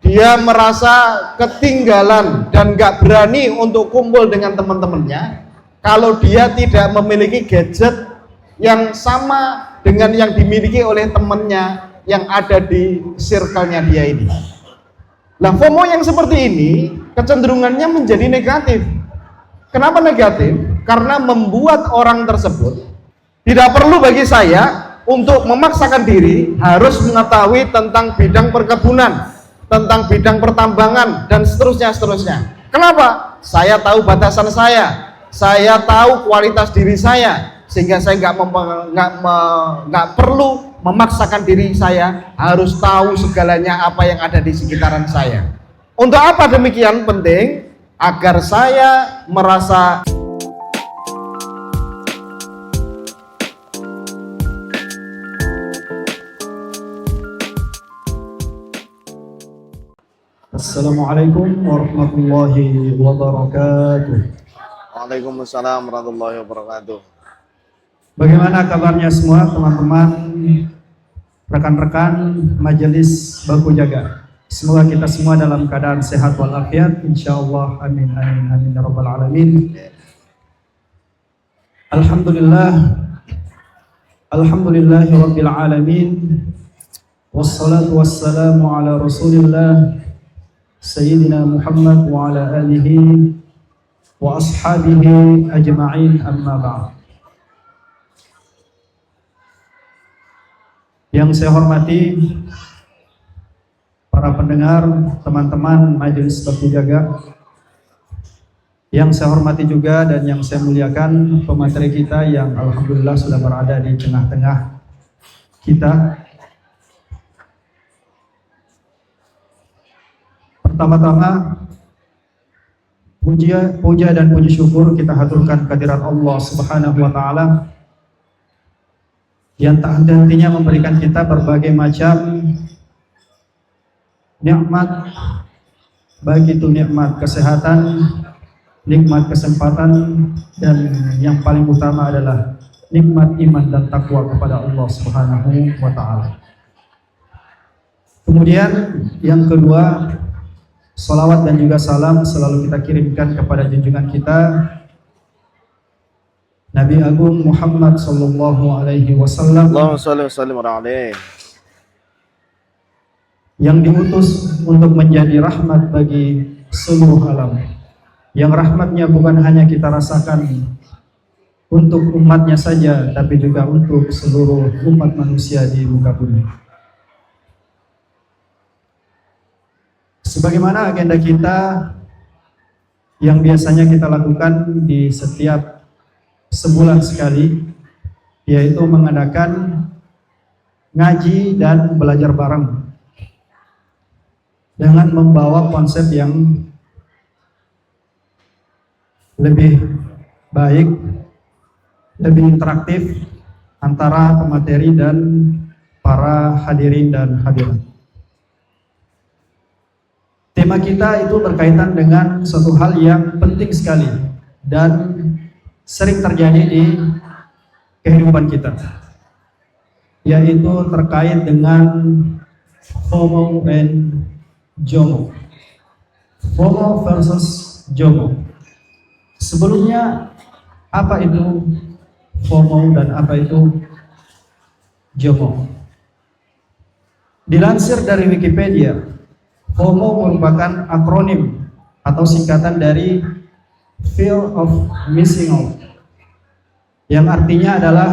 dia merasa ketinggalan dan gak berani untuk kumpul dengan teman-temannya kalau dia tidak memiliki gadget yang sama dengan yang dimiliki oleh temannya yang ada di circle-nya dia ini. Nah, FOMO yang seperti ini kecenderungannya menjadi negatif. Kenapa negatif? Karena membuat orang tersebut tidak perlu bagi saya untuk memaksakan diri harus mengetahui tentang bidang perkebunan, tentang bidang pertambangan, dan seterusnya. Kenapa? Saya tahu batasan saya tahu kualitas diri saya, sehingga saya nggak perlu memaksakan diri saya harus tahu segalanya apa yang ada di sekitaran saya. Untuk apa demikian penting? Agar saya merasa Assalamualaikum warahmatullahi wabarakatuh. Waalaikumsalam warahmatullahi wabarakatuh. Bagaimana kabarnya semua teman-teman, rekan-rekan majelis Baku Jaga? Semoga kita semua dalam keadaan sehat walafiat, insyaallah. Amin amin amin ya rabbal alamin. Alhamdulillahi rabbil alamin. Wassalatu wassalamu ala Rasulillah Sayyidina Muhammad wa ala alihi wa ashabihi ajma'in, amma ba'd. Yang saya hormati para pendengar, teman-teman majelis Baku Jaga, yang saya hormati juga dan yang saya muliakan pemateri kita yang alhamdulillah sudah berada di tengah-tengah kita. Pertama-tama puja dan puji syukur kita haturkan kehadirat Allah Subhanahu wa taala yang tak henti-hentinya memberikan kita berbagai macam nikmat, baik itu nikmat kesehatan, nikmat kesempatan, dan yang paling utama adalah nikmat iman dan takwa kepada Allah Subhanahu wa taala. Kemudian yang kedua, salawat dan juga salam selalu kita kirimkan kepada junjungan kita Nabi Agung Muhammad sallallahu alaihi wasallam, Allahumma shalli wa sallim alaihi, yang diutus untuk menjadi rahmat bagi seluruh alam, yang rahmatnya bukan hanya kita rasakan untuk umatnya saja, tapi juga untuk seluruh umat manusia di muka bumi. Sebagaimana agenda kita yang biasanya kita lakukan di setiap sebulan sekali, yaitu mengadakan ngaji dan belajar bareng dengan membawa konsep yang lebih baik, lebih interaktif antara pemateri dan para hadirin dan hadirat. Tema kita itu berkaitan dengan suatu hal yang penting sekali dan sering terjadi di kehidupan kita, yaitu terkait dengan FOMO and JOMO. FOMO versus JOMO. Sebelumnya, apa itu FOMO dan apa itu JOMO? Dilansir dari Wikipedia, FOMO merupakan akronim atau singkatan dari Fear of Missing Out, yang artinya adalah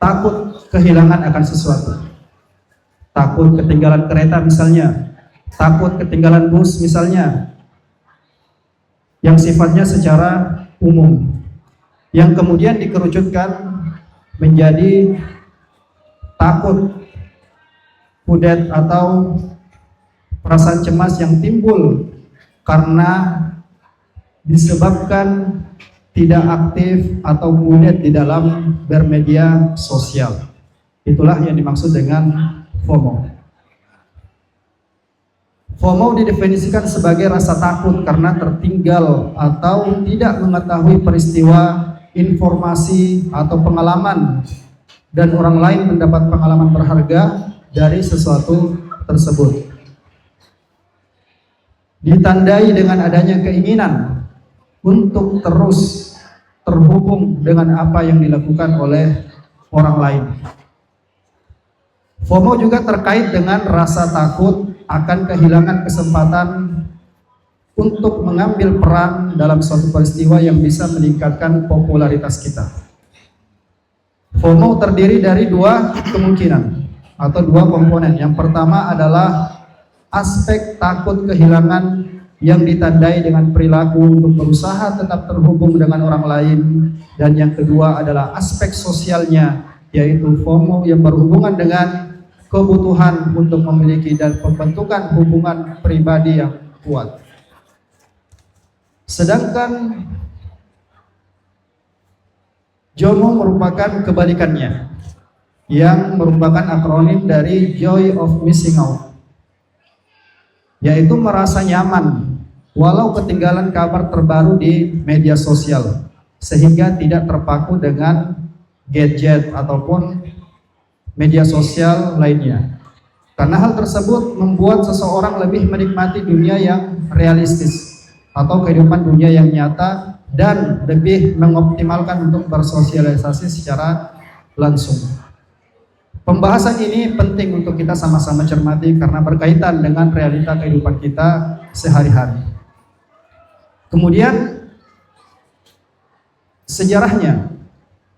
takut kehilangan akan sesuatu. Takut ketinggalan kereta misalnya, takut ketinggalan bus misalnya, yang sifatnya secara umum, yang kemudian dikerucutkan menjadi takut kudet atau perasaan cemas yang timbul karena disebabkan tidak aktif atau kudet di dalam bermedia sosial. Itulah yang dimaksud dengan FOMO. FOMO didefinisikan sebagai rasa takut karena tertinggal atau tidak mengetahui peristiwa, informasi, atau pengalaman, dan orang lain mendapat pengalaman berharga dari sesuatu tersebut. ditandai dengan adanya keinginan untuk terus terhubung dengan apa yang dilakukan oleh orang lain. FOMO juga terkait dengan rasa takut akan kehilangan kesempatan untuk mengambil peran dalam suatu peristiwa yang bisa meningkatkan popularitas kita. FOMO terdiri dari dua kemungkinan atau dua komponen. Yang pertama adalah aspek takut kehilangan yang ditandai dengan perilaku untuk berusaha tetap terhubung dengan orang lain, dan yang kedua adalah aspek sosialnya, yaitu FOMO yang berhubungan dengan kebutuhan untuk memiliki dan pembentukan hubungan pribadi yang kuat. Sedangkan JOMO merupakan kebalikannya, yang merupakan akronim dari Joy of Missing Out, yaitu merasa nyaman walau ketinggalan kabar terbaru di media sosial, sehingga tidak terpaku dengan gadget ataupun media sosial lainnya. Karena hal tersebut membuat seseorang lebih menikmati dunia yang realistis atau kehidupan dunia yang nyata, dan lebih mengoptimalkan untuk bersosialisasi secara langsung. Pembahasan ini penting untuk kita sama-sama cermati karena berkaitan dengan realita kehidupan kita sehari-hari. Kemudian sejarahnya,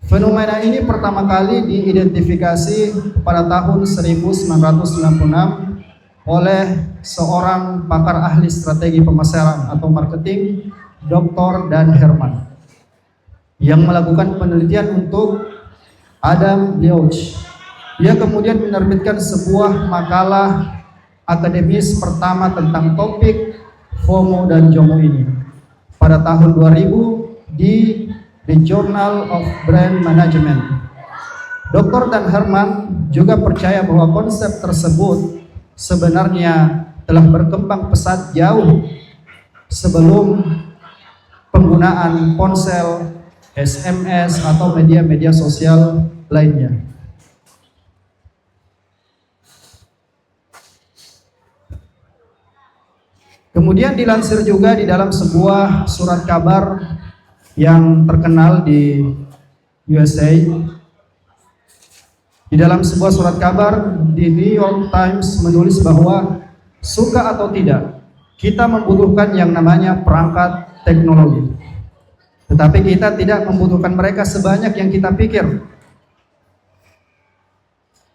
fenomena ini pertama kali diidentifikasi pada tahun 1996 oleh seorang pakar ahli strategi pemasaran atau marketing, Dr. Dan Herman, yang melakukan penelitian untuk Adam Leuch. Dia kemudian menerbitkan sebuah makalah akademis pertama tentang topik FOMO dan JOMO ini pada tahun 2000 di The Journal of Brand Management. Dr. Dan Herman juga percaya bahwa konsep tersebut sebenarnya telah berkembang pesat jauh sebelum penggunaan ponsel, SMS, atau media-media sosial lainnya. Kemudian dilansir juga di dalam sebuah surat kabar yang terkenal di USA. Di dalam sebuah surat kabar di New York Times menulis bahwa suka atau tidak, kita membutuhkan yang namanya perangkat teknologi. Tetapi kita tidak membutuhkan mereka sebanyak yang kita pikir.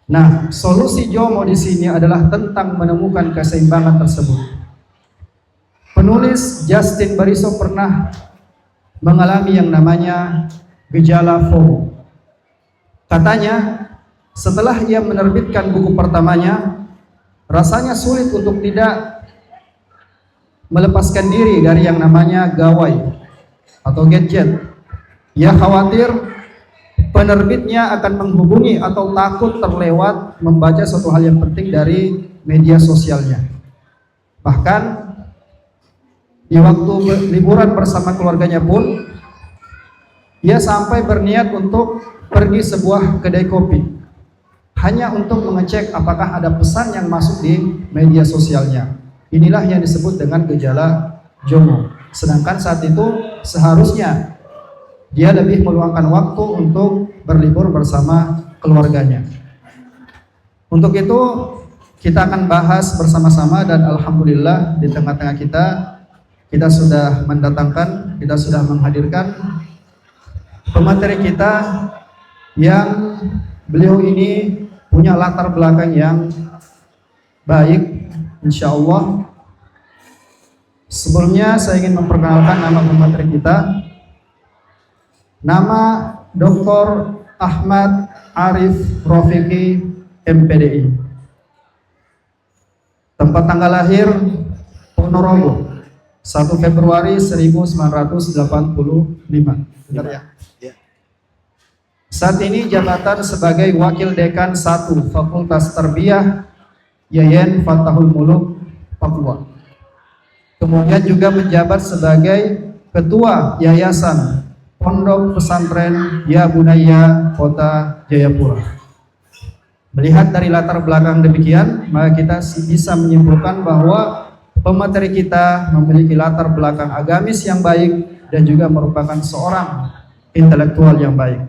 Nah, solusi JOMO di sini adalah tentang menemukan keseimbangan tersebut. Penulis Justin Bariso pernah mengalami yang namanya gejala FOMO. Katanya, setelah ia menerbitkan buku pertamanya, rasanya sulit untuk tidak melepaskan diri dari yang namanya gawai atau gadget. Ia khawatir penerbitnya akan menghubungi atau takut terlewat membaca suatu hal yang penting dari media sosialnya. Bahkan di waktu liburan bersama keluarganya pun ia sampai berniat untuk pergi sebuah kedai kopi hanya untuk mengecek apakah ada pesan yang masuk di media sosialnya. Inilah yang disebut dengan gejala JOMO. Sedangkan saat itu seharusnya dia lebih meluangkan waktu untuk berlibur bersama keluarganya. Untuk itu kita akan bahas bersama-sama, dan alhamdulillah di tengah-tengah kita sudah mendatangkan, kita sudah menghadirkan pemateri kita yang beliau ini punya latar belakang yang baik, insya Allah. Sebelumnya saya ingin memperkenalkan nama pemateri kita. Nama Dr. Ahmad Arif Rofiki, MPDI. Tempat tanggal lahir Ponorogo, 1 Februari 1985. Benar ya? Saat ini jabatan sebagai Wakil Dekan 1 Fakultas Tarbiyah Yayan Fatahul Muluk, Papua. Kemudian juga menjabat sebagai Ketua Yayasan Pondok Pesantren Ya Bunaya Kota Jayapura. Melihat dari latar belakang demikian, maka kita bisa menyimpulkan bahwa pemateri kita memiliki latar belakang agamis yang baik dan juga merupakan seorang intelektual yang baik.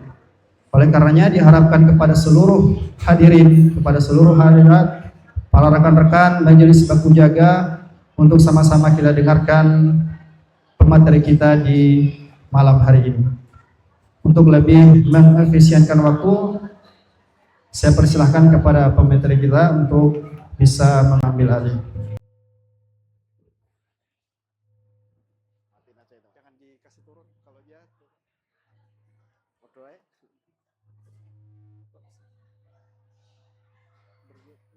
Oleh karenanya diharapkan kepada seluruh hadirin, kepada seluruh hadirat, para rekan-rekan Majelis Baku Jaga untuk sama-sama kita dengarkan pemateri kita di malam hari ini. Untuk lebih mengefisienkan waktu, saya persilahkan kepada pemateri kita untuk bisa mengambil alih. Jangan dikasih turun kalau dia berdoa.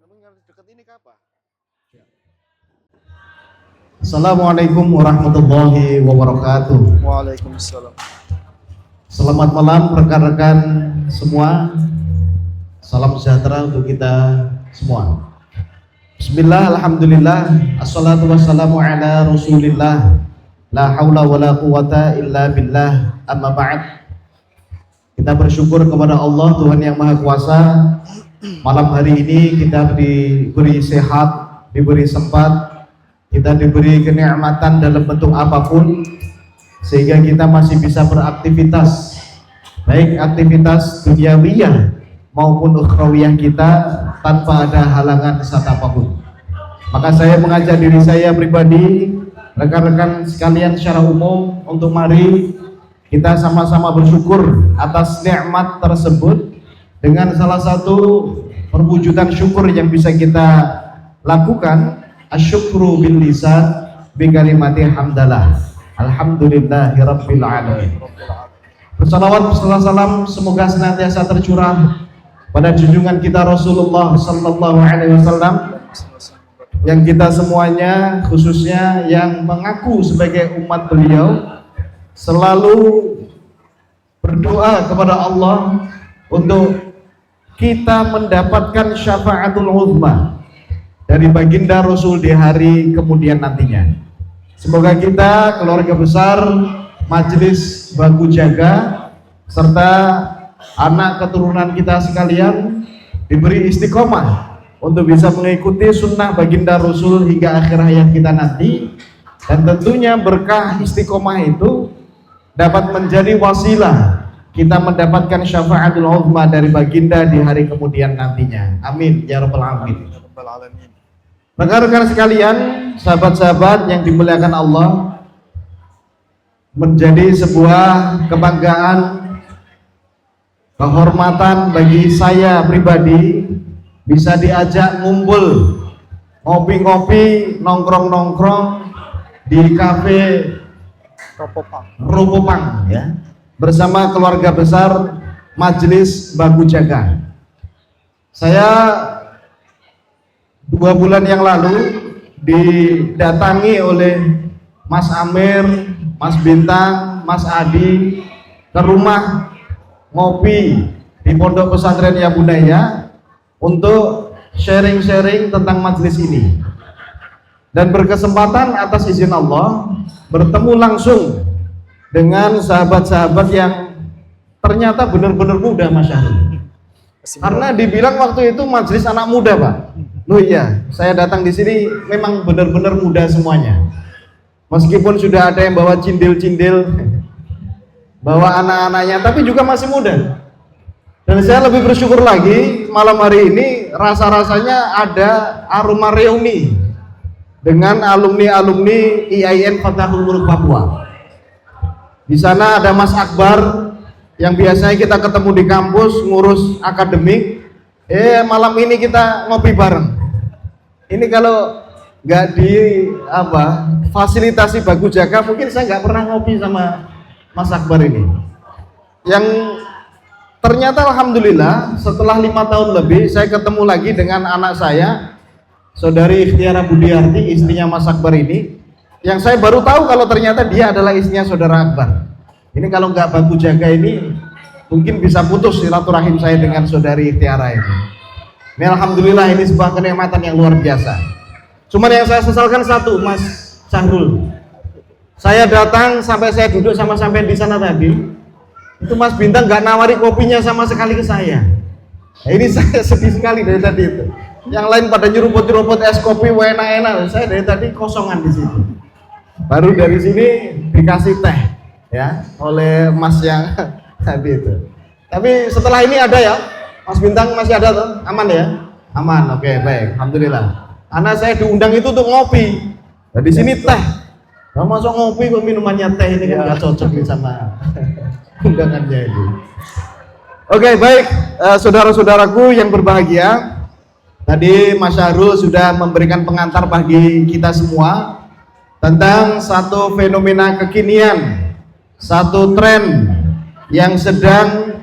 Namun harus dekat ini ke apa? Assalamualaikum warahmatullahi wabarakatuh. Waalaikumsalam. Selamat malam rekan-rekan semua. Salam sejahtera untuk kita semua. Bismillah, alhamdulillah, assalatu wassalamu ala rasulillah, la hawla wa la quwata illa billah, amma ba'd. Kita bersyukur kepada Allah, Tuhan yang Maha Kuasa. Malam hari ini kita diberi sehat, diberi sempat, kita diberi kenikmatan dalam bentuk apapun, sehingga kita masih bisa beraktivitas, baik aktivitas duniawiyah maupun ukhrawiyah kita tanpa ada halangan saat apapun. Maka saya mengajak diri saya pribadi, rekan-rekan sekalian secara umum, untuk mari kita sama-sama bersyukur atas nikmat tersebut dengan salah satu perwujudan syukur yang bisa kita lakukan, asyukru bil lisan bi kalimati hamdalah, alhamdulillahi rabbil alamin. Bersalawat beserta salam semoga senantiasa tercurah pada junjungan kita Rasulullah sallallahu alaihi wasallam, yang kita semuanya, khususnya yang mengaku sebagai umat beliau, selalu berdoa kepada Allah untuk kita mendapatkan syafaatul uzma dari baginda Rasul di hari kemudian nantinya. Semoga kita, keluarga besar Majelis Baku Jaga, serta anak keturunan kita sekalian diberi istiqomah untuk bisa mengikuti sunnah baginda Rasul hingga akhir hayat kita nanti, dan tentunya berkah istiqomah itu dapat menjadi wasilah kita mendapatkan syafaatul uzma dari baginda di hari kemudian nantinya. Amin ya rabbal alamin. Rekan-rekan sekalian, sahabat-sahabat yang dimuliakan Allah, menjadi sebuah kebanggaan, kehormatan bagi saya pribadi bisa diajak ngumpul, ngopi-ngopi, nongkrong-nongkrong di kafe Ropopang ya, bersama keluarga besar Majelis Baku Jaga. Saya 2 bulan yang lalu didatangi oleh Mas Amir, Mas Bintang, Mas Adi ke rumah ngopi di Pondok Pesantren Ya Bunaya untuk sharing-sharing tentang majelis ini, dan berkesempatan atas izin Allah bertemu langsung dengan sahabat-sahabat yang ternyata benar-benar muda, Mas Syahrul. Karena dibilang waktu itu majelis anak muda, Pak. Loh iya, saya datang di sini memang benar-benar muda semuanya. Meskipun sudah ada yang bawa cindil-cindil, bawa anak-anaknya, tapi juga masih muda. Dan saya lebih bersyukur lagi malam hari ini rasa-rasanya ada aroma reuni dengan alumni-alumni IAIN Fathahul Muluk Papua. Di sana ada Mas Akbar yang biasanya kita ketemu di kampus ngurus akademik. Malam ini kita ngopi bareng. Ini kalau nggak di fasilitasi Baku Jaga, mungkin saya nggak pernah ngopi sama Mas Akbar ini. Yang ternyata alhamdulillah setelah 5 tahun lebih saya ketemu lagi dengan anak saya, Saudari Ikhtiara Budiarti, istrinya Mas Akbar ini, yang saya baru tahu kalau ternyata dia adalah istrinya Saudara Akbar. Ini kalau nggak Baku Jaga ini mungkin bisa putus silaturahim saya dengan Saudari Ikhtiara ini. Ini alhamdulillah, ini sebuah kenikmatan yang luar biasa. Cuman yang saya sesalkan satu, Mas Syahrul, saya datang sampai saya duduk sama sampai di sana tadi, itu Mas Bintang nggak nawari kopinya sama sekali ke saya. Nah, ini saya sedih sekali dari tadi itu. Yang lain pada nyeruput-nyeruput es kopi enak-enak. Saya dari tadi kosongan di sini. Baru dari sini dikasih teh ya oleh Mas yang tadi itu. Tapi setelah ini ada ya, Mas Bintang masih ada tuh, aman ya? Aman, oke baik, alhamdulillah. Karena saya diundang itu untuk ngopi. Nah, di sini teh. Kalau masuk ngopi kok minumannya teh ini kan nggak cocok nih sama undangannya itu. Oke baik, saudara-saudaraku yang berbahagia. Tadi Mas Syahrul sudah memberikan pengantar bagi kita semua tentang satu fenomena kekinian, satu tren yang sedang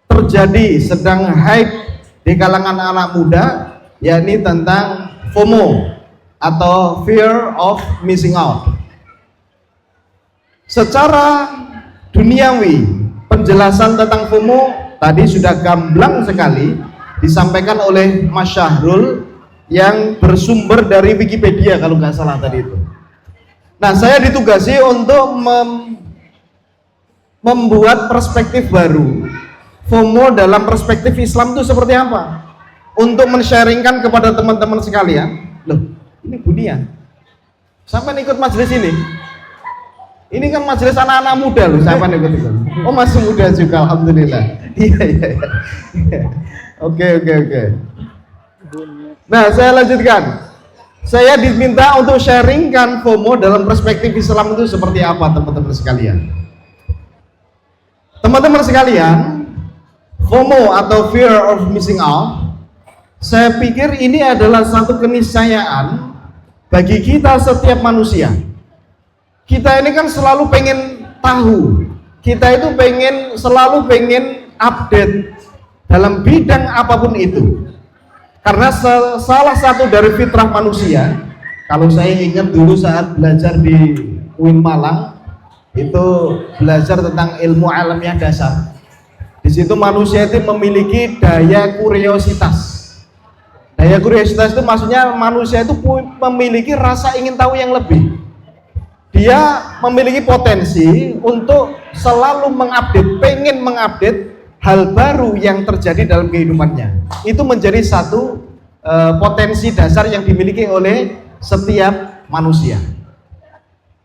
terjadi, sedang hype di kalangan anak muda, yakni tentang FOMO atau fear of missing out. Secara duniawi, penjelasan tentang FOMO tadi sudah gamblang sekali disampaikan oleh Mas Syahrul yang bersumber dari Wikipedia kalau nggak salah tadi itu. Nah, saya ditugasi untuk membuat perspektif baru. FOMO dalam perspektif Islam itu seperti apa? Untuk men-sharingkan kepada teman-teman sekalian. Loh, ini Bunia. Sampai ikut majelis ini. Ini kan majelis anak-anak muda loh, siapa ikut itu? Oh, masih muda juga, alhamdulillah. Iya. Oke. Nah, saya lanjutkan. Saya diminta untuk sharingkan FOMO dalam perspektif Islam itu seperti apa, teman-teman sekalian. Teman-teman sekalian, FOMO atau fear of missing out, saya pikir ini adalah satu keniscayaan bagi kita setiap manusia. Kita ini kan selalu pengen tahu, kita itu selalu pengen update dalam bidang apapun itu. Karena salah satu dari fitrah manusia, kalau saya ingat dulu saat belajar di UIN Malang, itu belajar tentang ilmu alamiah dasar. Di situ manusia itu memiliki daya kuriositas. Daya kuriositas itu maksudnya manusia itu memiliki rasa ingin tahu yang lebih. Dia memiliki potensi untuk selalu mengupdate, pengen mengupdate hal baru yang terjadi dalam kehidupannya. Itu menjadi satu potensi dasar yang dimiliki oleh setiap manusia.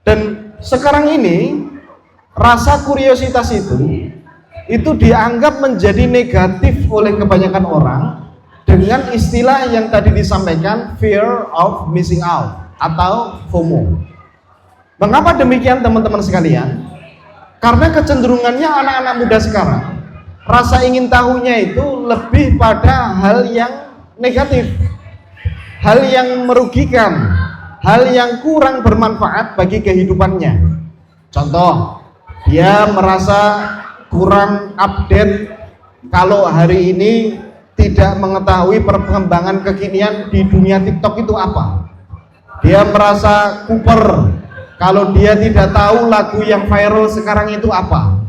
Dan sekarang ini rasa kuriositas itu dianggap menjadi negatif oleh kebanyakan orang dengan istilah yang tadi disampaikan, fear of missing out atau FOMO. Mengapa demikian, teman-teman sekalian? Karena kecenderungannya anak-anak muda sekarang, rasa ingin tahunya itu lebih pada hal yang negatif, hal yang merugikan, hal yang kurang bermanfaat bagi kehidupannya. Contoh, dia merasa kurang update kalau hari ini tidak mengetahui perkembangan kekinian di dunia TikTok itu apa. Dia merasa kuper kalau dia tidak tahu lagu yang viral sekarang itu apa.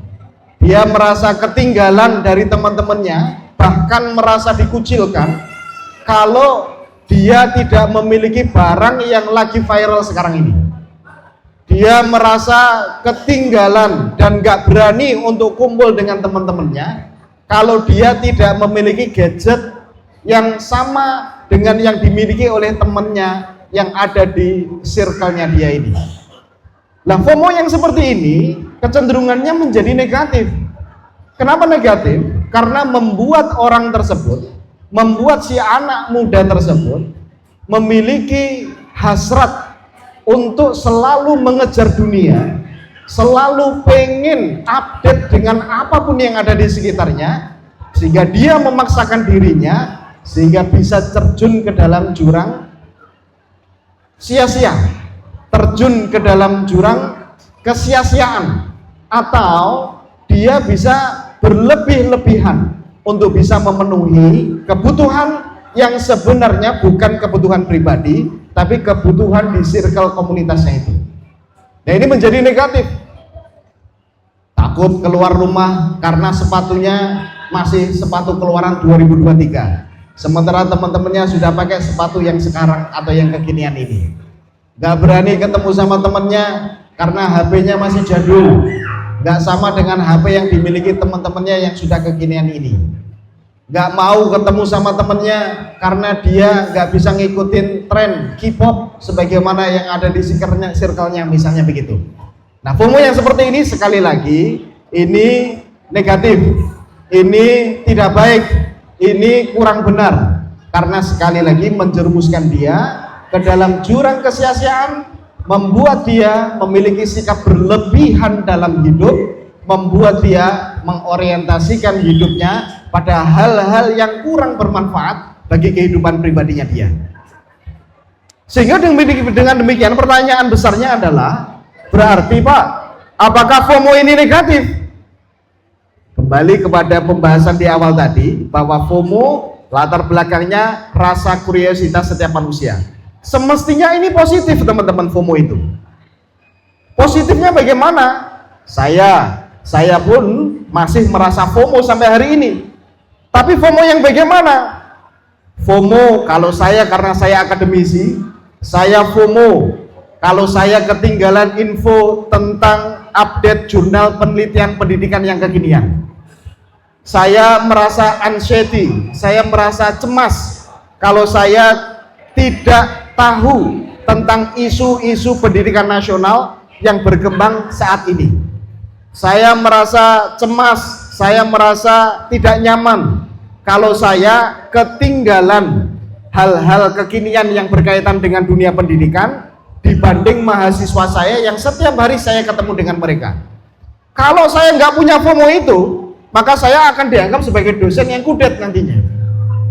Dia merasa ketinggalan dari teman-temannya, bahkan merasa dikucilkan kalau dia tidak memiliki barang yang lagi viral sekarang ini. Dia merasa ketinggalan dan gak berani untuk kumpul dengan teman-temannya kalau dia tidak memiliki gadget yang sama dengan yang dimiliki oleh temannya yang ada di circle-nya dia ini. Nah, FOMO yang seperti ini kecenderungannya menjadi negatif. Kenapa negatif? Karena membuat orang tersebut, membuat si anak muda tersebut memiliki hasrat untuk selalu mengejar dunia, selalu pengen update dengan apapun yang ada di sekitarnya, sehingga dia memaksakan dirinya sehingga bisa terjun ke dalam jurang sia-sia, terjun ke dalam jurang kesia-siaan, atau dia bisa berlebih-lebihan untuk bisa memenuhi kebutuhan yang sebenarnya bukan kebutuhan pribadi, tapi kebutuhan di circle komunitasnya itu. Nah, ini menjadi negatif. Takut keluar rumah karena sepatunya masih sepatu keluaran 2023. Sementara teman-temannya sudah pakai sepatu yang sekarang atau yang kekinian ini. Gak berani ketemu sama temannya karena HP-nya masih jadul. Gak sama dengan HP yang dimiliki teman-temannya yang sudah kekinian ini. nggak mau ketemu sama temennya karena dia nggak bisa ngikutin tren K-pop sebagaimana yang ada di circle-nya misalnya begitu. Nah, FOMO yang seperti ini sekali lagi ini negatif, ini tidak baik, ini kurang benar karena sekali lagi menjerumuskan dia ke dalam jurang kesia-siaan, membuat dia memiliki sikap berlebihan dalam hidup, membuat dia mengorientasikan hidupnya pada hal-hal yang kurang bermanfaat bagi kehidupan pribadinya dia. Sehingga dengan demikian pertanyaan besarnya adalah, berarti Pak, apakah FOMO ini negatif? Kembali kepada pembahasan di awal tadi, bahwa FOMO latar belakangnya rasa kuriositas setiap manusia. Semestinya ini positif teman-teman, FOMO itu. Positifnya bagaimana? Saya pun masih merasa FOMO sampai hari ini. Tapi FOMO yang bagaimana? FOMO kalau saya karena saya akademisi, saya FOMO kalau saya ketinggalan info tentang update jurnal penelitian pendidikan yang kekinian. Saya merasa anxiety, saya merasa cemas kalau saya tidak tahu tentang isu-isu pendidikan nasional yang berkembang saat ini. Saya merasa cemas, saya merasa tidak nyaman kalau saya ketinggalan hal-hal kekinian yang berkaitan dengan dunia pendidikan dibanding mahasiswa saya yang setiap hari saya ketemu dengan mereka. Kalau saya nggak punya FOMO itu, maka saya akan dianggap sebagai dosen yang kudet nantinya.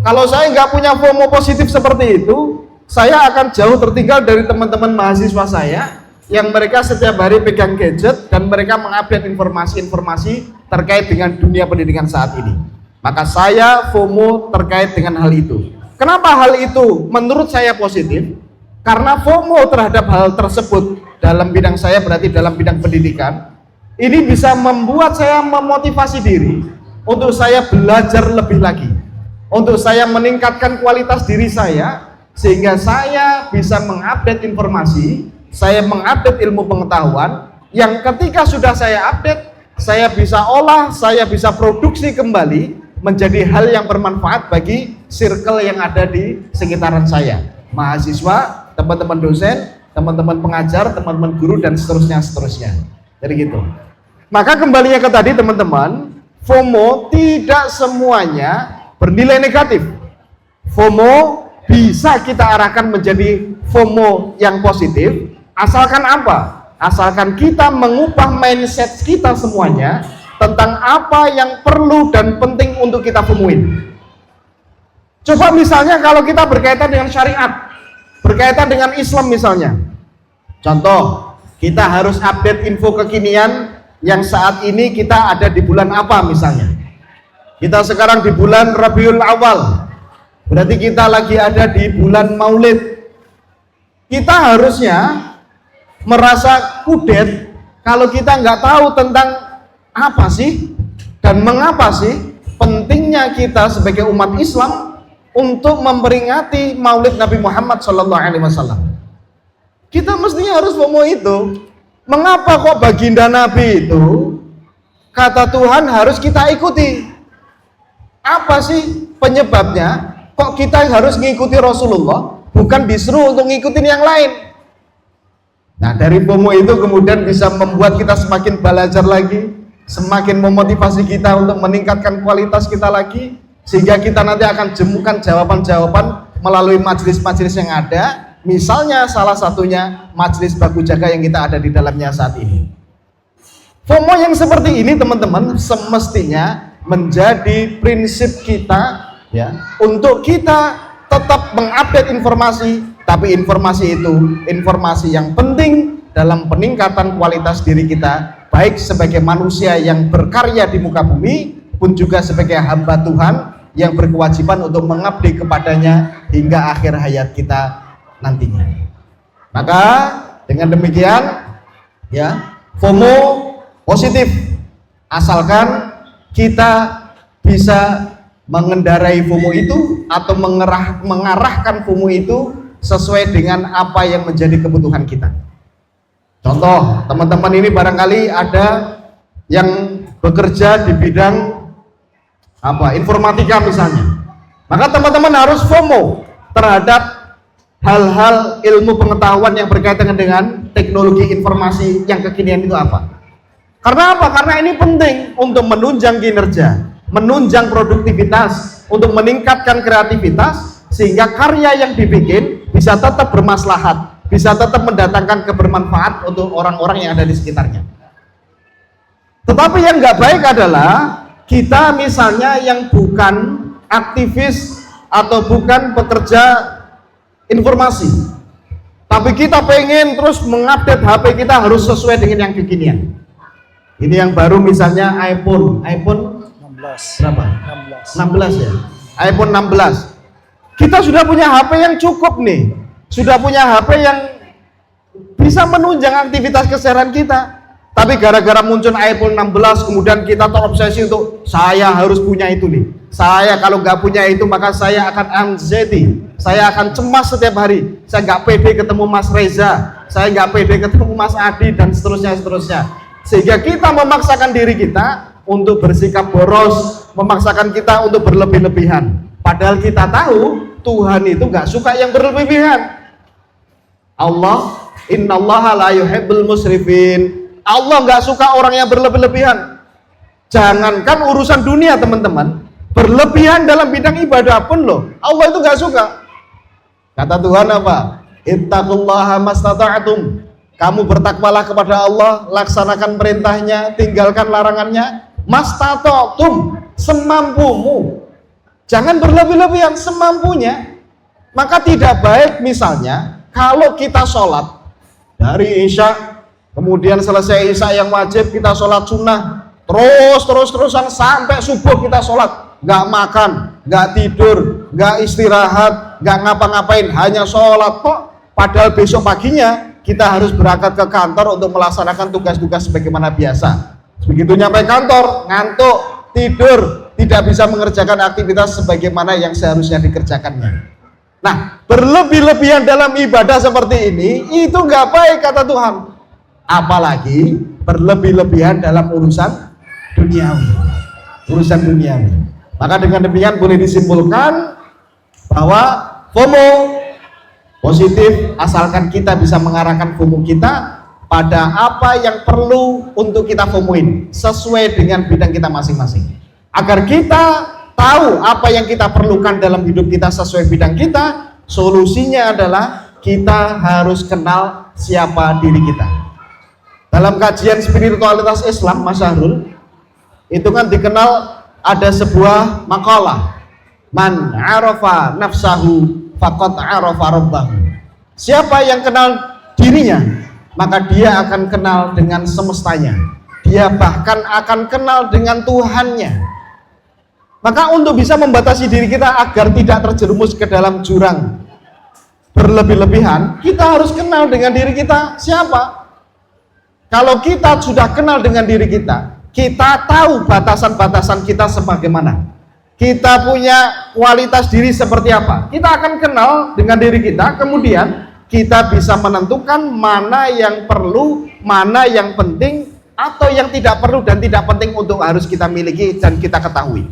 Kalau saya nggak punya FOMO positif seperti itu, saya akan jauh tertinggal dari teman-teman mahasiswa saya yang mereka setiap hari pegang gadget dan mereka mengupdate informasi-informasi terkait dengan dunia pendidikan saat ini. Maka saya FOMO terkait dengan hal itu. Kenapa hal itu menurut saya positif? Karena FOMO terhadap hal tersebut dalam bidang saya, berarti dalam bidang pendidikan, ini bisa membuat saya memotivasi diri untuk saya belajar lebih lagi, untuk saya meningkatkan kualitas diri saya, sehingga saya bisa mengupdate informasi, saya mengupdate ilmu pengetahuan yang ketika sudah saya update, saya bisa olah, saya bisa produksi kembali menjadi hal yang bermanfaat bagi circle yang ada di sekitaran saya, mahasiswa, teman-teman dosen, teman-teman pengajar, teman-teman guru, dan seterusnya. Jadi gitu. Maka kembalinya ke tadi teman-teman, FOMO tidak semuanya bernilai negatif. FOMO bisa kita arahkan menjadi FOMO yang positif, asalkan apa? Asalkan kita mengubah mindset kita semuanya tentang apa yang perlu dan penting untuk kita FOMOin. Coba misalnya kalau kita berkaitan dengan syariat, berkaitan dengan Islam misalnya. Contoh, kita harus update info kekinian yang saat ini kita ada di bulan apa misalnya. Kita sekarang di bulan Rabiul Awal, berarti kita lagi ada di bulan Maulid. Kita harusnya merasa kudet kalau kita nggak tahu tentang apa sih dan mengapa sih pentingnya kita sebagai umat Islam untuk memperingati Maulid Nabi Muhammad SAW. Kita mestinya harus FOMO itu. Mengapa kok baginda Nabi itu kata Tuhan harus kita ikuti? Apa sih penyebabnya? Kok kita harus mengikuti Rasulullah, bukan disuruh untuk ngikutin yang lain? Nah, dari FOMO itu kemudian bisa membuat kita semakin belajar lagi, semakin memotivasi kita untuk meningkatkan kualitas kita lagi, sehingga kita nanti akan jemukan jawaban-jawaban melalui majelis-majelis yang ada. Misalnya salah satunya majelis Baku Jaga yang kita ada di dalamnya saat ini. FOMO yang seperti ini teman-teman semestinya menjadi prinsip kita ya, untuk kita tetap mengupdate informasi, tapi informasi itu informasi yang penting dalam peningkatan kualitas diri kita, baik sebagai manusia yang berkarya di muka bumi pun juga sebagai hamba Tuhan yang berkewajiban untuk mengabdi kepadanya hingga akhir hayat kita nantinya. Maka dengan demikian ya, FOMO positif asalkan kita bisa mengendarai FOMO itu atau mengarahkan FOMO itu sesuai dengan apa yang menjadi kebutuhan kita. Contoh, teman-teman ini barangkali ada yang bekerja di bidang informatika misalnya. Maka teman-teman harus FOMO terhadap hal-hal ilmu pengetahuan yang berkaitan dengan teknologi informasi yang kekinian itu apa. Karena apa? Karena ini penting untuk menunjang kinerja, menunjang produktivitas, untuk meningkatkan kreativitas, sehingga karya yang dibikin bisa tetap bermaslahat, bisa tetap mendatangkan kebermanfaat untuk orang-orang yang ada di sekitarnya. Tetapi yang nggak baik adalah kita misalnya yang bukan aktivis atau bukan pekerja informasi, tapi kita pengen terus mengupdate HP kita harus sesuai dengan yang kekinian. Ini yang baru misalnya iPhone 16 berapa? 16 ya, iPhone 16. Kita sudah punya HP yang cukup nih, sudah punya HP yang bisa menunjang aktivitas keseharian kita. Tapi gara-gara muncul iPhone 16 kemudian kita terobsesi untuk saya harus punya itu nih. Saya kalau nggak punya itu maka saya akan anxiety, saya akan cemas setiap hari. Saya nggak pede ketemu Mas Reza, saya nggak pede ketemu Mas Adi dan seterusnya. Sehingga kita memaksakan diri kita untuk bersikap boros, memaksakan kita untuk berlebih-lebihan. Padahal kita tahu Tuhan itu nggak suka yang berlebihan. Innallaha la yuhibbul musrifin. Allah nggak suka orang yang berlebih-lebihan. Jangankan urusan dunia teman-teman, berlebihan dalam bidang ibadah pun loh, Allah itu nggak suka. Kata Tuhan apa? Ittaqullaha mastata'tum. Kamu bertakwalah kepada Allah, laksanakan perintahnya, tinggalkan larangannya. Mastata'tum, semampumu. Jangan berlebih-lebihan, semampunya. Maka tidak baik misalnya kalau kita sholat dari Isya, kemudian selesai Isya yang wajib kita sholat sunnah, terusan sampai subuh kita sholat, nggak makan, nggak tidur, nggak istirahat, nggak ngapa-ngapain, hanya sholat kok. Padahal besok paginya kita harus berangkat ke kantor untuk melaksanakan tugas-tugas sebagaimana biasa. Begitu nyampe kantor, ngantuk, tidur, tidak bisa mengerjakan aktivitas sebagaimana yang seharusnya dikerjakannya. Nah, berlebih-lebihan dalam ibadah seperti ini, itu nggak baik kata Tuhan. Apalagi berlebih-lebihan dalam urusan duniawi. Maka dengan demikian boleh disimpulkan bahwa FOMO positif asalkan kita bisa mengarahkan FOMO kita pada apa yang perlu untuk kita FOMOin sesuai dengan bidang kita masing-masing. Agar kita tahu apa yang kita perlukan dalam hidup kita sesuai bidang kita, solusinya adalah kita harus kenal siapa diri kita. Dalam kajian spiritualitas Islam, Mas Syahrul, itu kan dikenal ada sebuah makalah, man arafa nafsahu faqad arafa rabbahu. Siapa yang kenal dirinya, maka dia akan kenal dengan semestanya. Dia bahkan akan kenal dengan Tuhannya. Maka untuk bisa membatasi diri kita agar tidak terjerumus ke dalam jurang berlebih-lebihan, kita harus kenal dengan diri kita siapa. Kalau kita sudah kenal dengan diri kita, kita tahu batasan-batasan kita sebagaimana. Kita punya kualitas diri seperti apa. Kita akan kenal dengan diri kita, kemudian kita bisa menentukan mana yang perlu, mana yang penting, atau yang tidak perlu dan tidak penting untuk harus kita miliki dan kita ketahui.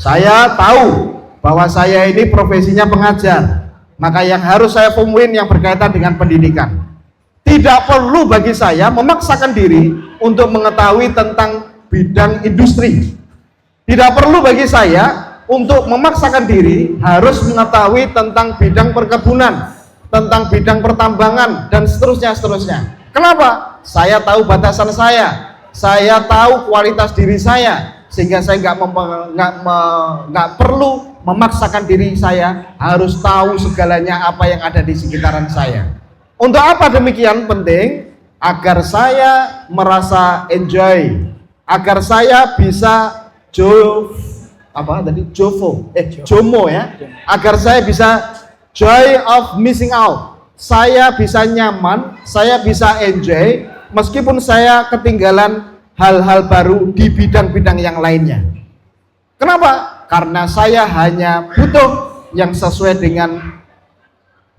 Saya tahu bahwa saya ini profesinya pengajar, maka yang harus saya FOMOin yang berkaitan dengan pendidikan. Tidak perlu bagi saya memaksakan diri untuk mengetahui tentang bidang industri. Tidak perlu bagi saya untuk memaksakan diri harus mengetahui tentang bidang perkebunan, tentang bidang pertambangan, dan seterusnya. Kenapa? Saya tahu batasan saya tahu kualitas diri saya, sehingga saya nggak perlu memaksakan diri saya harus tahu segalanya apa yang ada di sekitaran saya. Untuk apa demikian penting? Agar saya merasa enjoy, agar saya bisa jomo ya, agar saya bisa joy of missing out. Saya bisa nyaman, saya bisa enjoy meskipun saya ketinggalan hal-hal baru di bidang-bidang yang lainnya. Kenapa? Karena saya hanya butuh yang sesuai dengan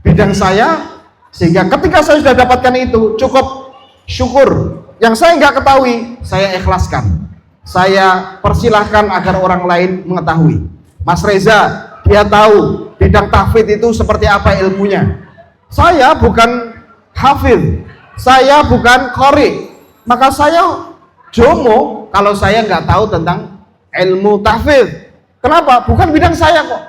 bidang saya, sehingga ketika saya sudah dapatkan itu cukup syukur. Yang saya nggak ketahui, saya ikhlaskan. saya persilahkan agar orang lain mengetahui. Mas Reza, dia tahu bidang tahfidz itu seperti apa ilmunya. Saya bukan hafidz, saya bukan qori, maka saya jomo kalau saya nggak tahu tentang ilmu tahfidz. Kenapa? Bukan bidang saya kok.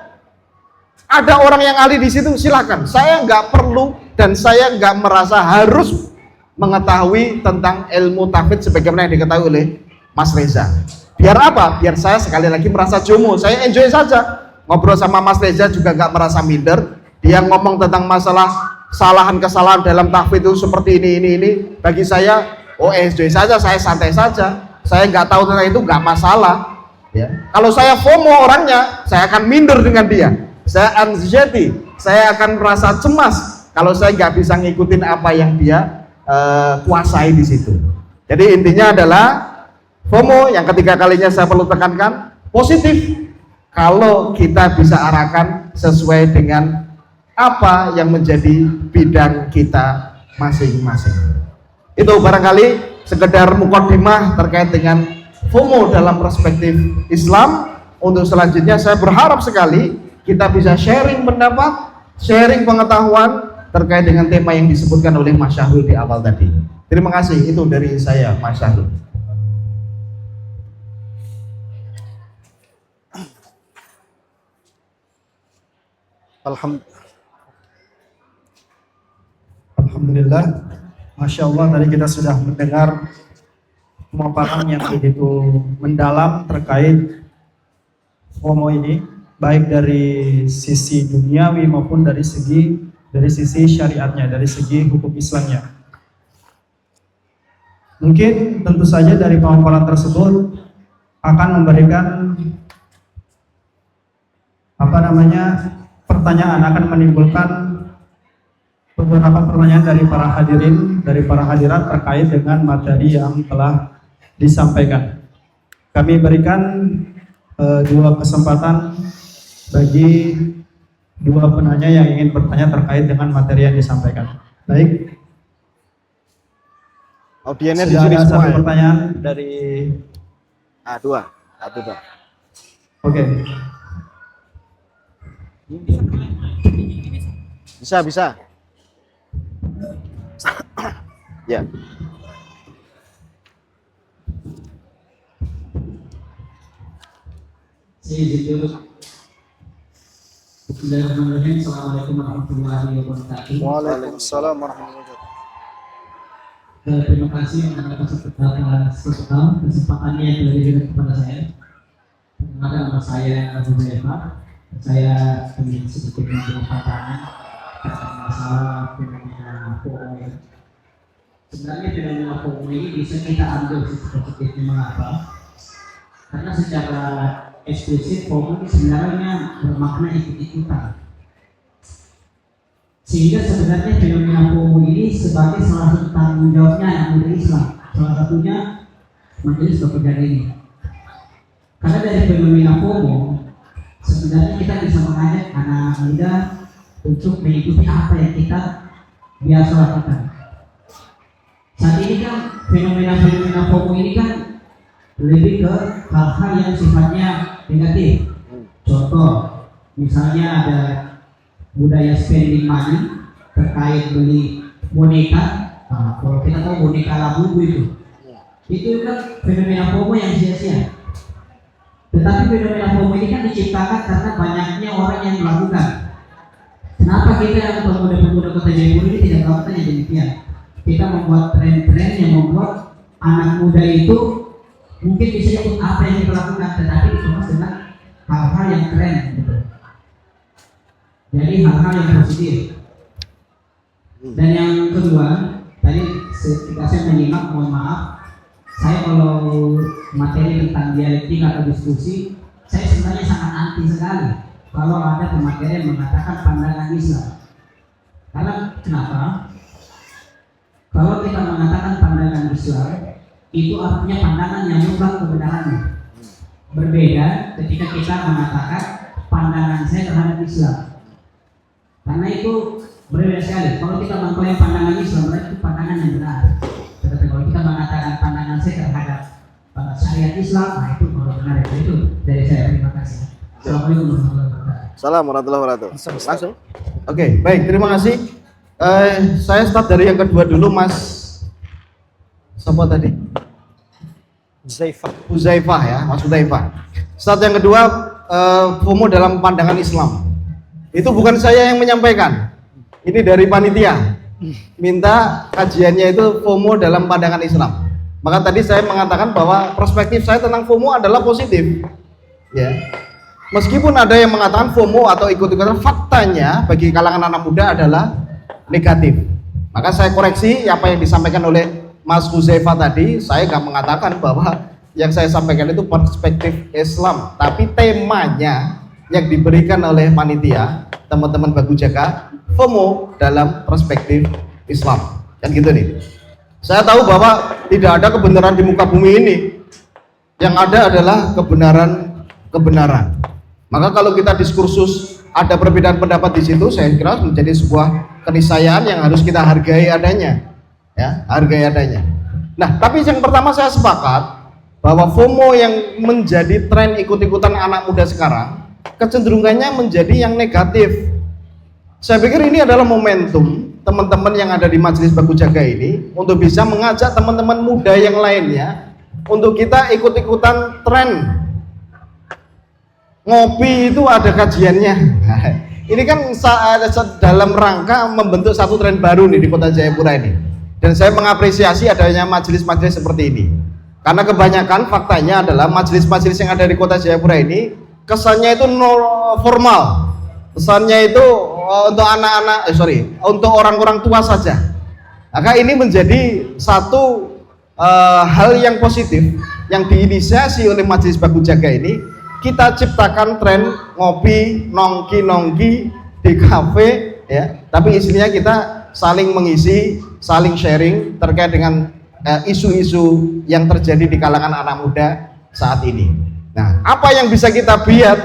Ada orang yang ahli di situ, silakan. Saya nggak perlu dan saya nggak merasa harus mengetahui tentang ilmu tahfidz sebagaimana yang diketahui oleh Mas Reza. Biar apa? Biar saya sekali lagi merasa jomo. Saya enjoy saja ngobrol sama Mas Reza, juga nggak merasa minder. Dia ngomong tentang masalah kesalahan dalam tahfidz itu seperti ini. Bagi saya, oh enjoy saja, saya santai saja. Saya nggak tahu tentang itu, nggak masalah. Ya. Kalau saya FOMO orangnya, saya akan minder dengan dia. Saya anxiety, saya akan merasa cemas kalau saya nggak bisa ngikutin apa yang dia kuasai di situ. Jadi intinya adalah FOMO yang ketiga kalinya saya perlu tekankan, positif. Kalau kita bisa arahkan sesuai dengan apa yang menjadi bidang kita masing-masing. Itu barangkali sekedar mukadimah terkait dengan FOMO dalam perspektif Islam. Untuk selanjutnya saya berharap sekali kita bisa sharing pendapat, sharing pengetahuan terkait dengan tema yang disebutkan oleh Mas Syahrul di awal tadi. Terima kasih, itu dari saya, Mas Syahrul. Alhamdulillah, Masya Allah, tadi kita sudah mendengar pemaparan yang begitu mendalam terkait FOMO ini, baik dari sisi duniawi maupun dari sisi syariatnya, dari segi hukum Islamnya. Mungkin tentu saja dari pemaparan tersebut akan memberikan pertanyaan, akan menimbulkan beberapa pertanyaan dari para hadirin, dari para hadirat terkait dengan materi yang telah disampaikan. Kami berikan dua kesempatan bagi dua penanya yang ingin bertanya terkait dengan materi yang disampaikan. Baik. Audiennya di Sudah sini ada semua. satu pertanyaan dari dua. Satu, Pak. Oke. Bisa. Ya. Bismillahirrahmanirrahim. Assalamualaikum warahmatullahi wabarakatuh. Waalaikumsalam warahmatullahi wabarakatuh. Terima kasih atas kesempatannya yang telah diberikan kepada saya. Perkenalkan, nama saya Abu Zaifah. Saya ingin sedikit memberi pandangan tentang masalah fenomena FOMO. Sebenarnya fenomena FOMO ini bisa kita ambil sisi positifnya. Mengapa? Karena secara eksplisit FOMO sebenarnya bermakna ikut-ikutan, sehingga sebenarnya fenomena FOMO ini sebagai salah satu tanggung jawabnya anak muda Islam, salah satunya majelis bekerja ini. Karena dari fenomena FOMO sebenarnya kita bisa mengajak anak muda untuk mengikuti apa yang kita biasa lakukan. Saat ini kan fenomena FOMO ini kan lebih ke hal-hal yang sifatnya negatif. Contoh, misalnya ada budaya spending money terkait beli boneka. Nah, kalau kita tahu boneka Labubu itu kan fenomena FOMO yang sia-sia. Tetapi fenomena FOMO ini kan diciptakan karena banyaknya orang yang melakukan. Kenapa kita yang pemuda-pemuda Kota Jayapura ini tidak melakukan yang demikian? Kita membuat tren-tren yang membuat anak muda itu mungkin bisa ikut apa yang kita lakukan, tetapi dikemas dengan hal-hal yang keren, gitu. Jadi hal-hal yang positif. Dan yang kedua, tadi ketika saya menyimak, mohon maaf, saya kalau materi tentang dialektika atau diskusi, saya sebenarnya sangat anti sekali kalau ada pemateri yang mengatakan pandangan Islam. Karena kenapa? Kalau kita mengatakan pandangan Islam, itu artinya pandangan yang mutlak kebenarannya. Berbeda ketika kita mengatakan pandangan saya terhadap Islam. Karena itu berbeda sekali. Kalau kita mengklaim pandangan Islam, berarti itu pandangan yang benar. Tetapi kalau kita mengatakan pandangan saya terhadap syariat Islam, nah itu baru benar itu dari saya. Terima kasih. Assalamualaikum warahmatullahi wabarakatuh. Assalamualaikum warahmatullahi wabarakatuh. Langsung. Oke, baik, terima kasih. Saya start dari yang kedua dulu, Mas. Siapa tadi? Huzaifah ya, Mas Huzaifah. Start yang kedua, FOMO dalam pandangan Islam. Itu bukan saya yang menyampaikan. Ini dari panitia. Minta kajiannya itu FOMO dalam pandangan Islam. Maka tadi saya mengatakan bahwa perspektif saya tentang FOMO adalah positif. Ya. Meskipun ada yang mengatakan FOMO atau ikut-ikutan, faktanya bagi kalangan anak muda adalah negatif. Maka saya koreksi apa yang disampaikan oleh Mas Huzaifah tadi. Saya nggak mengatakan bahwa yang saya sampaikan itu perspektif Islam, tapi temanya yang diberikan oleh panitia, teman-teman Bagu Jaga, FOMO dalam perspektif Islam. Kan gitu nih. Saya tahu bahwa tidak ada kebenaran di muka bumi ini. Yang ada adalah kebenaran. Maka kalau kita diskursus ada perbedaan pendapat di situ, saya kira menjadi sebuah keniscayaan yang harus kita hargai adanya. Ya, hargai adanya. Nah, tapi yang pertama saya sepakat bahwa FOMO yang menjadi tren ikut-ikutan anak muda sekarang kecenderungannya menjadi yang negatif. Saya pikir ini adalah momentum teman-teman yang ada di Majelis Bagu Jaga ini untuk bisa mengajak teman-teman muda yang lainnya untuk kita ikut-ikutan tren. Ngopi itu ada kajiannya. Ini kan dalam rangka membentuk satu tren baru nih di Kota Jayapura ini. Dan saya mengapresiasi adanya majelis-majelis seperti ini. Karena kebanyakan faktanya adalah majelis-majelis yang ada di Kota Jayapura ini kesannya itu formal. Kesannya itu untuk untuk orang-orang tua saja. Maka ini menjadi satu hal yang positif yang diinisiasi oleh Majelis Bagu Jaga ini. Kita ciptakan tren ngopi, nongki di kafe, ya. Tapi isinya kita saling mengisi, saling sharing terkait dengan isu-isu yang terjadi di kalangan anak muda saat ini. Nah, apa yang bisa kita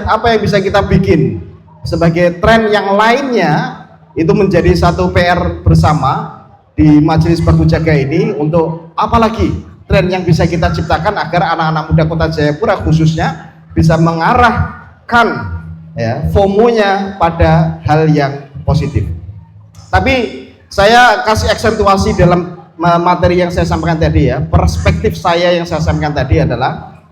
apa yang bisa kita bikin sebagai tren yang lainnya itu menjadi satu PR bersama di Majelis Bagu Jaga ini untuk apalagi tren yang bisa kita ciptakan agar anak-anak muda Kota Jayapura khususnya bisa mengarahkan ya FOMO-nya pada hal yang positif. Tapi saya kasih aksentuasi dalam materi yang saya sampaikan tadi ya. Perspektif saya yang saya sampaikan tadi adalah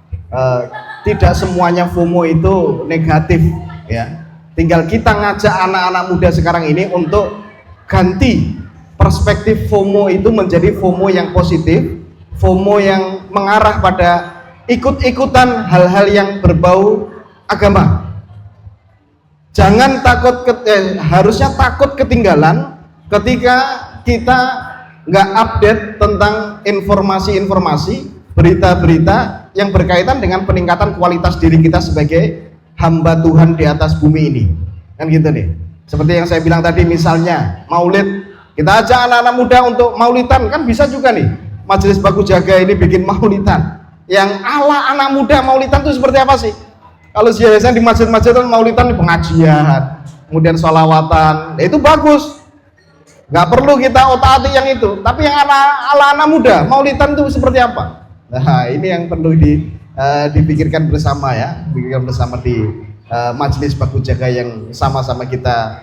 tidak semuanya FOMO itu negatif ya. Tinggal kita ngajak anak-anak muda sekarang ini untuk ganti perspektif FOMO itu menjadi FOMO yang positif, FOMO yang mengarah pada ikut-ikutan hal-hal yang berbau agama. Jangan harusnya takut ketinggalan ketika kita nggak update tentang informasi-informasi, berita-berita yang berkaitan dengan peningkatan kualitas diri kita sebagai hamba Tuhan di atas bumi ini. Kan gitu nih. Seperti yang saya bilang tadi, misalnya maulid, kita ajak anak-anak muda untuk maulidan, kan bisa juga nih. Majelis Bagu Jaga ini bikin maulidan. Yang ala anak muda maulidan itu seperti apa sih? Kalau biasanya di masjid-masjid kan maulidan di pengajian, kemudian sholawatan, itu bagus. Nggak perlu kita otak-atik yang itu. Tapi yang ala anak muda maulidan itu seperti apa? Nah, ini yang perlu dipikirkan bersama ya, dipikirkan bersama di Majelis Bagu Jaga yang sama-sama kita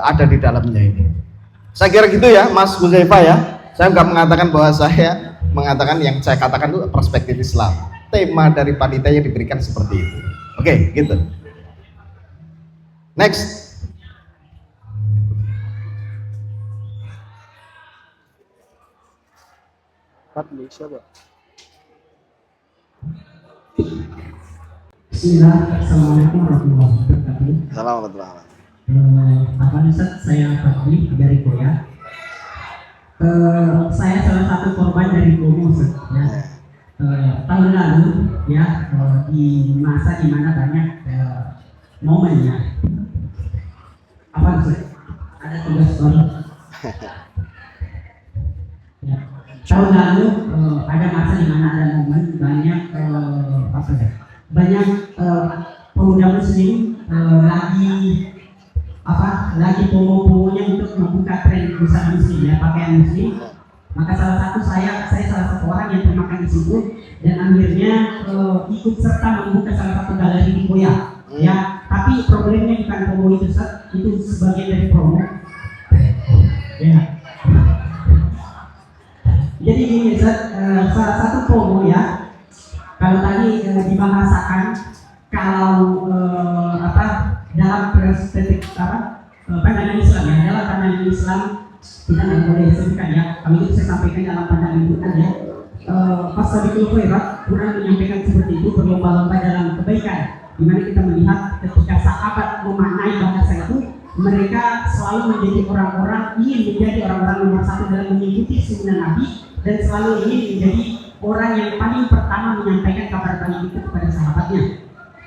ada di dalamnya ini. Saya kira gitu ya, Mas Huzaifah ya. Saya nggak mengatakan bahwa saya mengatakan yang saya katakan itu perspektif Islam. Tema dari panitia yang diberikan seperti itu. Oke, gitu. Next. Bismillah, Assalamualaikum warahmatullahi wabarakatuh. Assalamualaikum. Ustaz, saya Fadli dari Korea. Saya salah satu korban dari FOMO, ya. Tahun lalu, ya, di masa dimana banyak momennya. Apa Ustaz? Ada tugas baru. Ya. Tahun lalu ada masa dimana ada momen banyak banyak pemuda muslim lagi FOMO-FOMOnya untuk membuka tren busana muslim ya, pakaian muslim Maka salah satu saya salah satu orang yang termakan di situ dan akhirnya ikut serta membuka salah satu galeri di Koya. Ya, tapi problemnya bukan promo itu, itu sebagian dari promo. Ya. Jadi gini, salah satu promo ya. Kalau tadi dibahasakan kalau dalam perspektif pandangan Islam ya, dalam pandangan Islam kita nggak boleh sebutkan ya. Kalau itu saya sampaikan dalam pandangan Quran ya. Fastabiqul khairat, Quran menyampaikan seperti itu, berlomba-lomba dalam kebaikan. Di mana kita melihat ketika sahabat memaknai bahasa itu, mereka selalu menjadi orang-orang, ingin menjadi orang-orang nomor satu dalam mengikuti sunnah Nabi, dan selalu ingin menjadi orang yang paling pertama menyampaikan kabar baik itu kepada sahabatnya.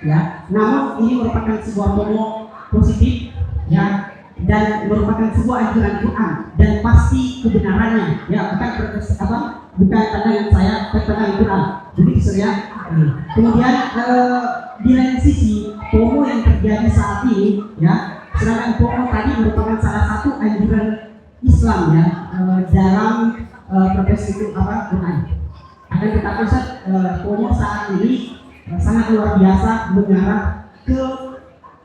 Ya, namun ini merupakan sebuah promo positif ya, dan merupakan sebuah anjuran Quran dan pasti kebenarannya ya, bukan pandangan saya, pandangan Quran. Jadi saya kemudian di lain sisi promo yang terjadi saat ini ya, sedangkan promo tadi merupakan salah satu anjuran Islam ya dalam perspektif Quran. Akan tetapi promo saat ini sangat luar biasa mengarah ke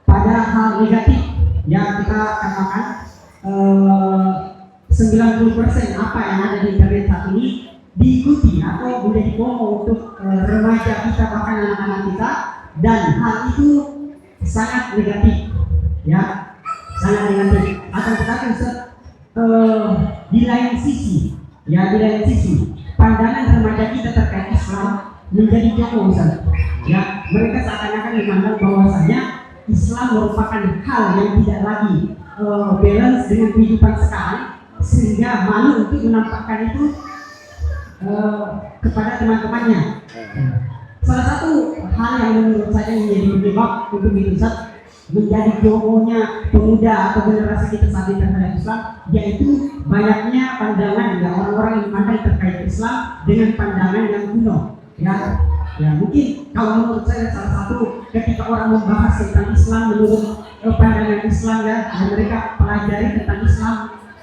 pada hal negatif yang kita katakan 90% apa yang ada di internet saat ini diikuti atau menjadi promo untuk remaja kita, bahkan anak-anak kita, dan hal itu sangat negatif ya, sangat negatif. Akan tetapi di lain sisi ya, di lain sisi pandangan remaja kita terkait Islam menjadi jauh ya, mereka seakan-akan memandang bahwasanya Islam merupakan hal yang tidak lagi balance dengan kehidupan sekarang, sehingga malu untuk menampakkan itu kepada teman-temannya. Salah satu hal yang menurut saya menjadi penyebab untuk itu menjadi jomonya pemuda atau generasi kita saat ini terhadap Islam, yaitu banyaknya pandangan ya, orang-orang yang memandang terkait Islam dengan pandangan yang kuno ya. Ya, mungkin kalau menurut saya salah satu ketika orang membahas tentang Islam menurut pandangan Islam ya, dan mereka pelajari tentang Islam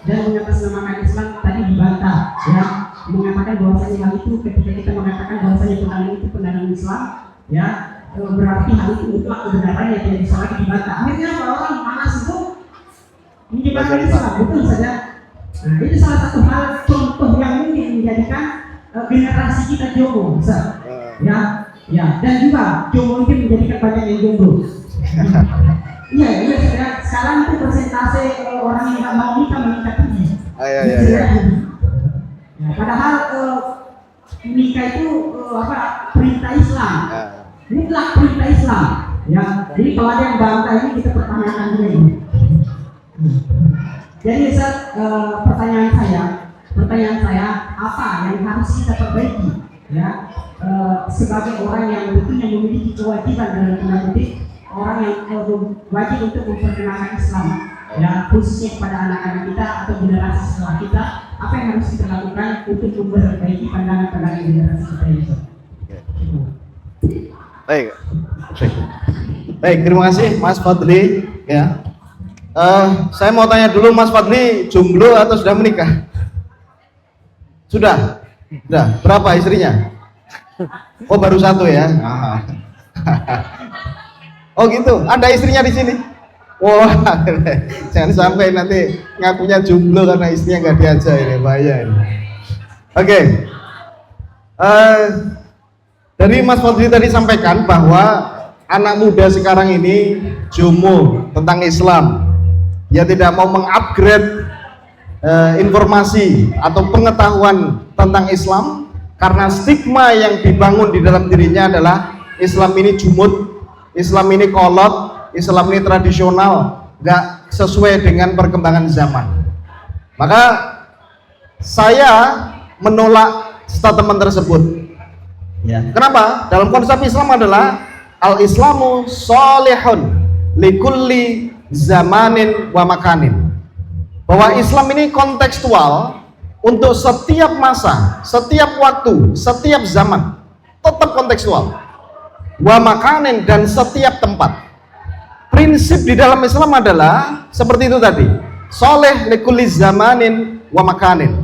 dan mengatasnamakan Islam, tadi dibantah ya, mengatakan bahwasanya hal itu, ketika kita mengatakan bahwasanya pandangan itu pandangan Islam ya, berarti hal itu mutlak kebenaran yang tidak bisa lagi dibantah. Akhirnya orang malas itu menyebarkan Islam, betul saja. Nah, itu salah satu hal contoh yang mungkin menjadikan generasi kita jomblo, ya, ya, dan juga jomblo itu menjadikan banyak yang jomblo. Iya, sekarang itu persentase orang yang nggak mau nikah meningkat tinggi. Ya, padahal nikah itu perintah Islam, mutlak perintah Islam. Ya, jadi kalau ada yang bantah ini kita pertanyakan dulu. Jadi pertanyaan saya, apa yang harus kita perbaiki ya, sebagai orang yang tentunya memiliki kewajiban dalam tanda kutip, orang yang wajib untuk memperkenalkan Islam ya, khususnya kepada anak-anak kita atau generasi setelah kita, apa yang harus kita lakukan untuk memperbaiki pandangan-pandangan generasi kita itu. Baik, terima kasih Mas Fadli ya. Saya mau tanya dulu, Mas Fadli jomblo atau sudah menikah? Sudah. Berapa istrinya? Oh, baru satu ya. Oh gitu. Ada istrinya di sini? Wah, jangan sampai nanti ngakunya jomblo karena istrinya nggak diajak, ini bahaya ini. Oke. Dari Mas Fadli tadi sampaikan bahwa anak muda sekarang ini jomo tentang Islam. Dia tidak mau mengupgrade informasi atau pengetahuan tentang Islam karena stigma yang dibangun di dalam dirinya adalah Islam ini jumud, Islam ini kolot, Islam ini tradisional, nggak sesuai dengan perkembangan zaman. Maka saya menolak statement tersebut. Ya. Kenapa? Dalam konsep Islam adalah al-Islamu sholihun likulli zamanin wa makanin. Bahwa Islam ini kontekstual untuk setiap masa, setiap waktu, setiap zaman, tetap kontekstual. Wa makanin, dan setiap tempat. Prinsip di dalam Islam adalah seperti itu tadi, sholih likulli zamanin wa makanin.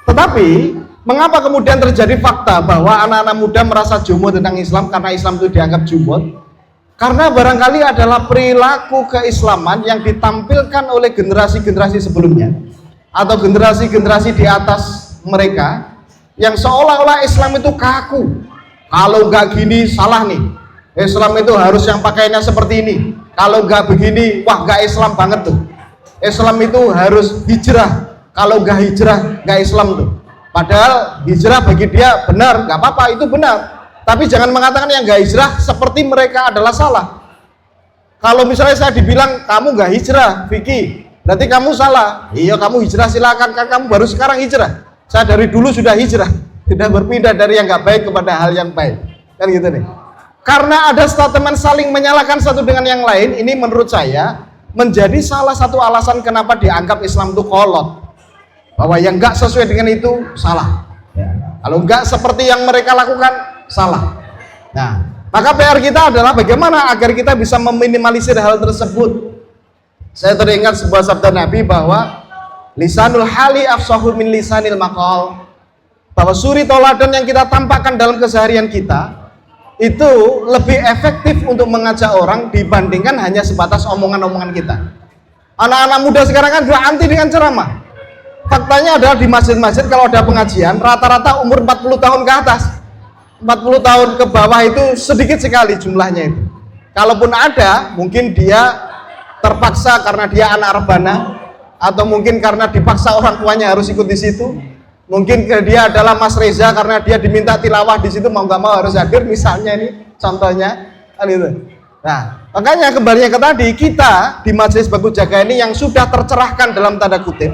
Tetapi mengapa kemudian terjadi fakta bahwa anak-anak muda merasa jumud tentang Islam karena Islam itu dianggap jumud? Karena barangkali adalah perilaku keislaman yang ditampilkan oleh generasi-generasi sebelumnya atau generasi-generasi di atas mereka yang seolah-olah Islam itu kaku. Kalau nggak gini salah nih. Islam itu harus yang pakaiannya seperti ini. Kalau nggak begini, wah nggak Islam banget tuh. Islam itu harus hijrah. Kalau nggak hijrah, nggak Islam tuh. Padahal hijrah bagi dia benar, nggak apa-apa, itu benar. Tapi jangan mengatakan yang nggak hijrah seperti mereka adalah salah. Kalau misalnya saya dibilang kamu nggak hijrah, Vicky, berarti kamu salah. Iya, kamu hijrah silakan, kan kamu baru sekarang hijrah. Saya dari dulu sudah hijrah, sudah berpindah dari yang nggak baik kepada hal yang baik, kan gitu nih. Karena ada statement saling menyalahkan satu dengan yang lain, ini menurut saya menjadi salah satu alasan kenapa dianggap Islam itu kolot. Bahwa yang nggak sesuai dengan itu salah. Kalau nggak seperti yang mereka lakukan, salah. Nah, maka PR kita adalah bagaimana agar kita bisa meminimalisir hal tersebut. Saya teringat sebuah sabda Nabi bahwa lisanul hali afsahu min lisanil maqal. Bahwa suri toladan yang kita tampakkan dalam keseharian kita itu lebih efektif untuk mengajak orang dibandingkan hanya sebatas omongan-omongan kita. Anak-anak muda sekarang kan sudah anti dengan ceramah. Faktanya adalah di masjid-masjid kalau ada pengajian rata-rata umur 40 tahun ke atas. 40 tahun ke bawah itu sedikit sekali jumlahnya itu. Kalaupun ada, mungkin dia terpaksa karena dia anak rebana, atau mungkin karena dipaksa orang tuanya harus ikut di situ. Mungkin dia adalah Mas Reza karena dia diminta tilawah di situ, mau nggak mau harus hadir, misalnya ini contohnya kan itu. Nah, makanya kembalinya ke tadi, kita di Majelis Bagus Jaga ini yang sudah tercerahkan dalam tanda kutip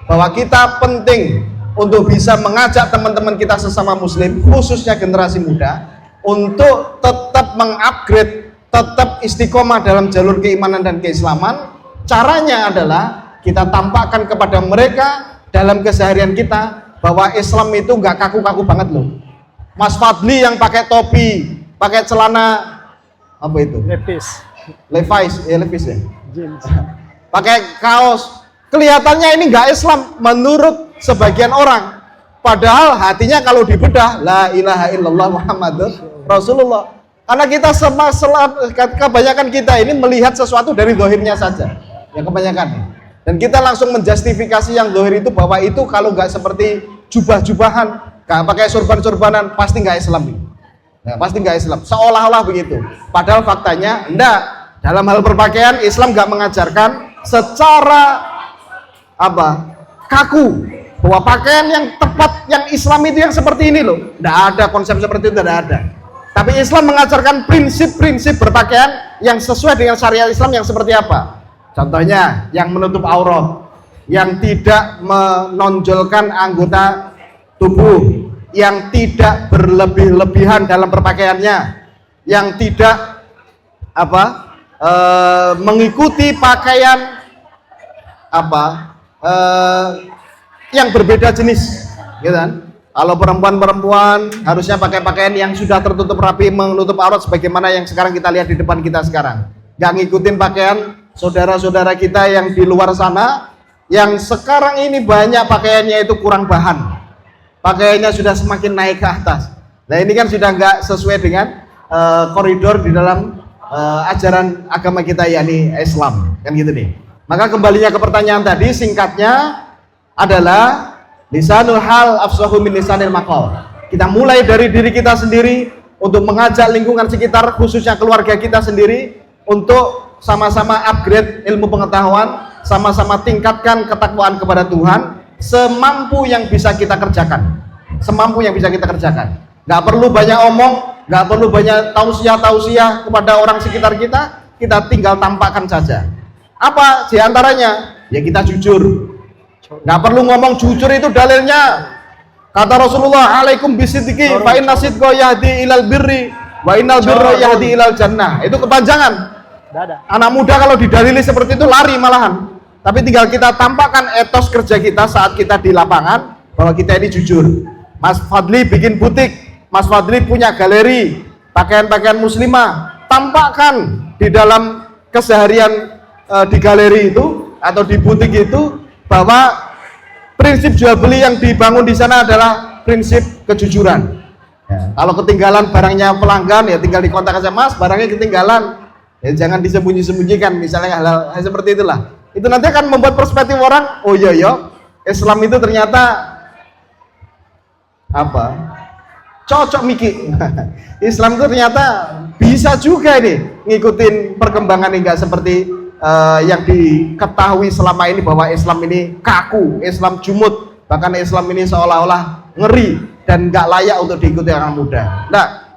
bahwa kita penting untuk bisa mengajak teman-teman kita sesama muslim, khususnya generasi muda, untuk tetap mengupgrade, tetap istiqomah dalam jalur keimanan dan keislaman. Caranya adalah kita tampakkan kepada mereka dalam keseharian kita bahwa Islam itu nggak kaku-kaku banget loh. Mas Fadli yang pakai topi, pakai celana apa itu? Levi's ya. Jeans. Pakai kaos, kelihatannya ini nggak Islam menurut sebagian orang. Padahal hatinya kalau dibedah, la ilaha illallah Muhammadur Rasulullah. Karena kita kebanyakan kita ini melihat sesuatu dari zahirnya saja, ya kebanyakan. Dan kita langsung menjustifikasi yang zahir itu bahwa itu kalau nggak seperti jubah-jubahan, nggak pakai surban-surbanan, pasti nggak Islam. Nah, pasti nggak Islam. Seolah-olah begitu. Padahal faktanya enggak. Dalam hal berpakaian Islam nggak mengajarkan secara kaku bahwa pakaian yang tepat yang Islam itu yang seperti ini loh. Nggak ada konsep seperti itu, tidak ada. Tapi Islam mengajarkan prinsip-prinsip berpakaian yang sesuai dengan syariat Islam yang seperti apa? Contohnya yang menutup aurat, yang tidak menonjolkan anggota tubuh, yang tidak berlebih-lebihan dalam berpakaiannya, yang tidak mengikuti pakaian yang berbeda jenis, gitu kan? Kalau perempuan-perempuan harusnya pakai pakaian yang sudah tertutup rapi, menutup aurat sebagaimana yang sekarang kita lihat di depan kita sekarang. Nggak ngikutin pakaian saudara-saudara kita yang di luar sana, yang sekarang ini banyak pakaiannya itu kurang bahan, pakaiannya sudah semakin naik ke atas. Nah ini kan sudah nggak sesuai dengan koridor di dalam ajaran agama kita, yakni Islam, kan gitu nih. Maka kembalinya ke pertanyaan tadi, singkatnya adalah lisanul hal afsahu min lisanil maqal. Kita mulai dari diri kita sendiri untuk mengajak lingkungan sekitar, khususnya keluarga kita sendiri, untuk sama-sama upgrade ilmu pengetahuan, sama-sama tingkatkan ketakwaan kepada Tuhan semampu yang bisa kita kerjakan. Semampu yang bisa kita kerjakan. Nggak perlu banyak omong, nggak perlu banyak tausiah-tausiah kepada orang sekitar kita, kita tinggal tampakkan saja. Apa diantaranya? Ya kita jujur. Nggak perlu ngomong jujur itu dalilnya. Kata Rasulullah, alaikum bisidqi fa inna sidqa yahdi ilal birri wa innal birra yahdi ilal jannah. Itu kepanjangan. Anak muda kalau didalili seperti itu lari malahan. Tapi tinggal kita tampakkan etos kerja kita saat kita di lapangan bahwa kita ini jujur. Mas Fadli bikin butik, Mas Fadli punya galeri pakaian-pakaian muslimah, tampakkan di dalam keseharian di galeri itu atau di butik itu bahwa prinsip jual beli yang dibangun di sana adalah prinsip kejujuran. Ya, kalau ketinggalan barangnya pelanggan ya tinggal dikontak aja, Mas, barangnya ketinggalan. Ya jangan disembunyi-sembunyikan, misalnya hal seperti itulah. Itu nanti akan membuat perspektif orang, oh iya ya, Islam itu ternyata apa? Cocok Miki. Islam itu ternyata bisa juga ini ngikutin perkembangan enggak seperti yang diketahui selama ini bahwa Islam ini kaku, Islam jumut, bahkan Islam ini seolah-olah ngeri dan nggak layak untuk diikuti orang muda. Nah,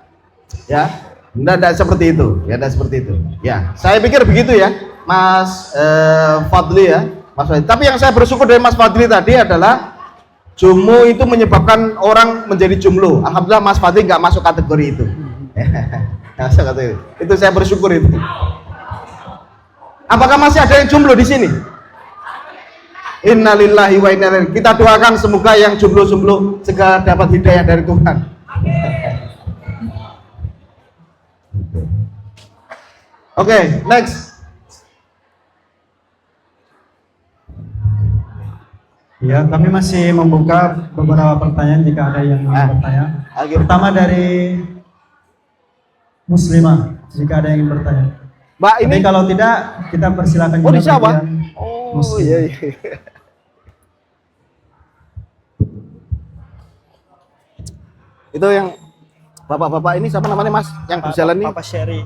ya, tidak seperti itu, ya, tidak seperti itu. Ya, saya pikir begitu ya, Mas Fadli ya, Mas Fadli. Tapi yang saya bersyukur dari Mas Fadli tadi adalah jomblo itu menyebabkan orang menjadi jomblo. Alhamdulillah Mas Fadli nggak masuk kategori itu. Itu saya bersyukur itu. Apakah masih ada yang jomblo di sini? Innalillahi wa inna ilaihi. Kita doakan semoga yang jomblo-jomblo segera dapat hidayah dari Tuhan. Oke, next. Ya, kami masih membuka beberapa pertanyaan jika ada yang ingin bertanya. Pertama dari Muslimah, jika ada yang ingin bertanya. Mbak, ini tapi kalau tidak, kita persilakan. Oh, di siapa? Oh, iya. Itu yang bapak-bapak ini siapa namanya, Mas? Yang berjalan nih? Papa Sherry.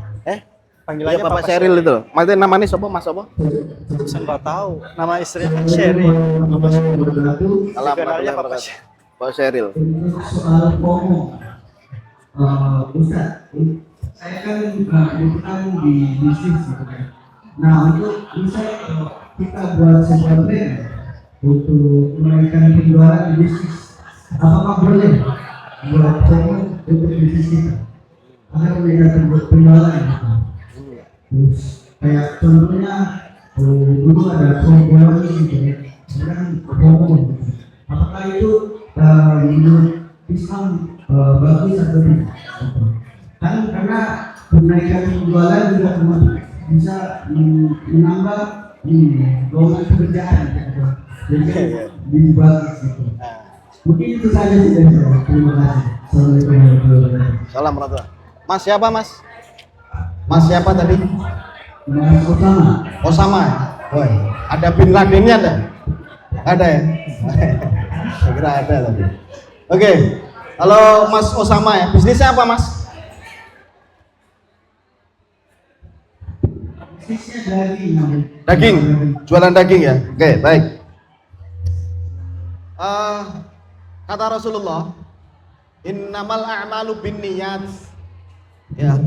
Panggilannya Bapak Sheryl itu. Maksudnya namanya siapa, Mas apa? Saya nggak tahu. Nama istrinya Sherry. Alamatnya Bapak Sheryl. Soal FOMO, Ustaz, saya kan kebetulan di bisnis gitu kan. Nah, untuk misalnya kita buat sebuah brand untuk menaikkan penjualan di bisnis, apakah boleh buat FOMO untuk bisnis kita agar meningkatkan penjualan gitu? Terus kayak contohnya dulu ada FOMO gitu ya, sekarang FOMO gitu. Apakah itu menurut Islam bagus atau tidak? Kan karena kenaikan penjualan juga bisa menambah lowongan pekerjaan gitu. Jadi dibalas gitu. Mungkin itu saja sih dari saya. Terima kasih. Assalamualaikum warahmatullahi wabarakatuh. Salam warahmatullahi. Mas siapa, Mas? Mas siapa tadi? Mas Osama. Osama. Woi, ada Bin Ladennya ada? Ada ya? Saya kira ada tadi. Oke. Halo Mas Osama ya. Bisnisnya apa, Mas? Bisnisnya daging. Daging. Jualan daging ya. Oke, baik. Kata Rasulullah, innamal a'malu binniyat. Ya.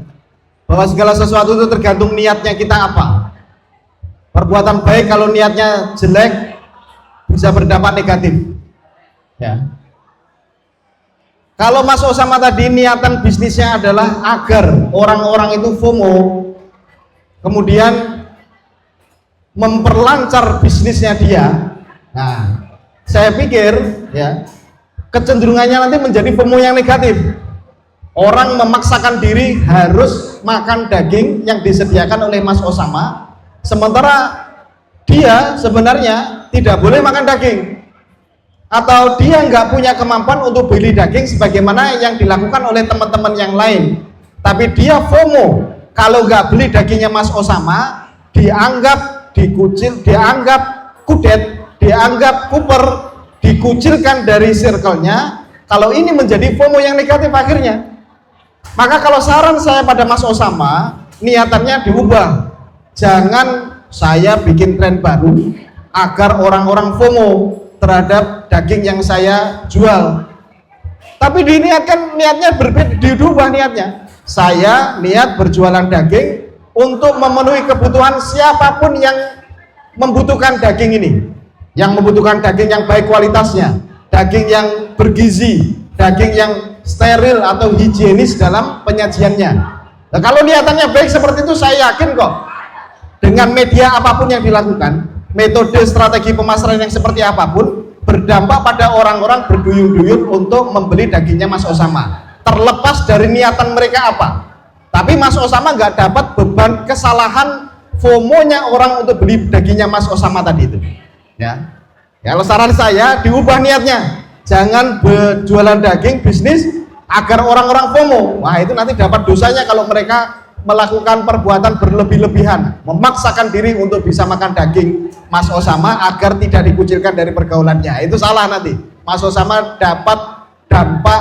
Bahwa segala sesuatu itu tergantung niatnya kita apa. Perbuatan baik kalau niatnya jelek bisa berdampak negatif. Ya. Kalau Mas Osama tadi niatan bisnisnya adalah agar orang-orang itu FOMO, kemudian memperlancar bisnisnya dia. Nah, saya pikir ya kecenderungannya nanti menjadi FOMO yang negatif. Orang memaksakan diri harus makan daging yang disediakan oleh Mas Osama, sementara dia sebenarnya tidak boleh makan daging, atau dia nggak punya kemampuan untuk beli daging sebagaimana yang dilakukan oleh teman-teman yang lain. Tapi dia FOMO, kalau nggak beli dagingnya Mas Osama, dianggap dikucil, dianggap kudet, dianggap kuper, dikucilkan dari circle-nya. Kalau ini menjadi FOMO yang negatif akhirnya. Maka kalau saran saya pada Mas Osama, niatannya diubah. Jangan saya bikin tren baru agar orang-orang FOMO terhadap daging yang saya jual. Tapi diniatkan niatnya berbeda, diubah niatnya. Saya niat berjualan daging untuk memenuhi kebutuhan siapapun yang membutuhkan daging ini. Yang membutuhkan daging yang baik kualitasnya, daging yang bergizi, daging yang steril atau higienis dalam penyajiannya. Nah, kalau niatannya baik seperti itu, saya yakin kok dengan media apapun yang dilakukan, metode strategi pemasaran yang seperti apapun, berdampak pada orang-orang berduyun-duyun untuk membeli dagingnya Mas Osama, terlepas dari niatan mereka apa. Tapi Mas Osama nggak dapat beban kesalahan FOMO-nya orang untuk beli dagingnya Mas Osama tadi itu, ya. Kalau saran saya diubah niatnya, jangan berjualan daging bisnis agar orang-orang FOMO. Wah, itu nanti dapat dosanya kalau mereka melakukan perbuatan berlebih-lebihan, memaksakan diri untuk bisa makan daging Mas Osama agar tidak dikucilkan dari pergaulannya. Itu salah nanti. Mas Osama dapat dampak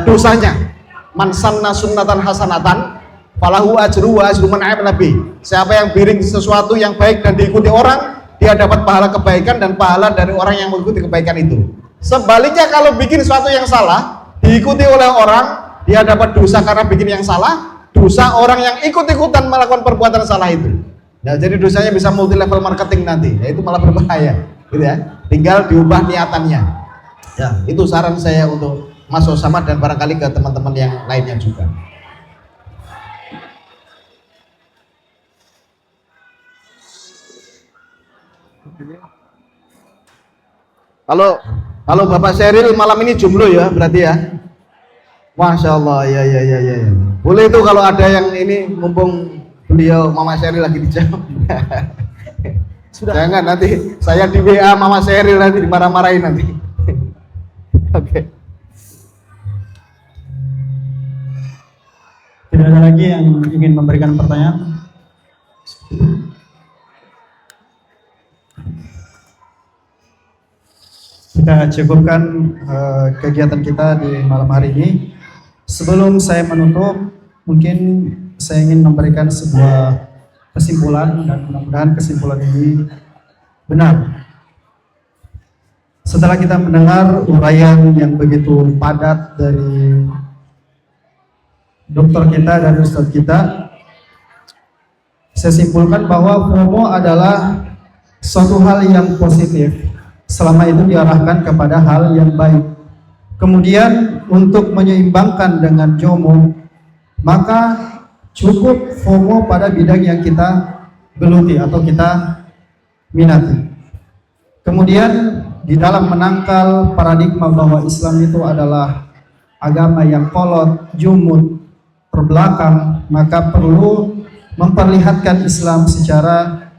dosanya. Man sanna sunnatan hasanatan falahu ajru wa ajru man amila bih. Siapa yang biring sesuatu yang baik dan diikuti orang, dia dapat pahala kebaikan dan pahala dari orang yang mengikuti kebaikan itu. Sebaliknya kalau bikin sesuatu yang salah, diikuti oleh orang, dia dapat dosa karena bikin yang salah, dosa orang yang ikut-ikutan melakukan perbuatan salah itu. Nah, jadi dosanya bisa multi level marketing nanti. Ya, itu malah berbahaya, gitu ya. Tinggal diubah niatannya. Ya, itu saran saya untuk Mas Osama dan barangkali ke teman-teman yang lainnya juga. Halo Bapak Sheryl, malam ini jomblo ya berarti ya? Masya Allah, ya. Boleh itu kalau ada yang ini, mumpung beliau Mama Sheryl lagi di jam. Jangan nanti saya di WA Mama Sheryl nanti dimarah-marahin nanti. Oke. Tidak ada lagi yang ingin memberikan pertanyaan? Kita cukupkan kegiatan kita di malam hari ini. Sebelum saya menutup, mungkin saya ingin memberikan sebuah kesimpulan dan mudah-mudahan kesimpulan ini benar. Setelah kita mendengar uraian yang begitu padat dari dokter kita, dari ustadz kita, saya simpulkan bahwa FOMO adalah suatu hal yang positif selama itu diarahkan kepada hal yang baik. Kemudian untuk menyeimbangkan dengan JOMO, maka cukup FOMO pada bidang yang kita geluti atau kita minati. Kemudian di dalam menangkal paradigma bahwa Islam itu adalah agama yang kolot, jumud, terbelakang, maka perlu memperlihatkan Islam secara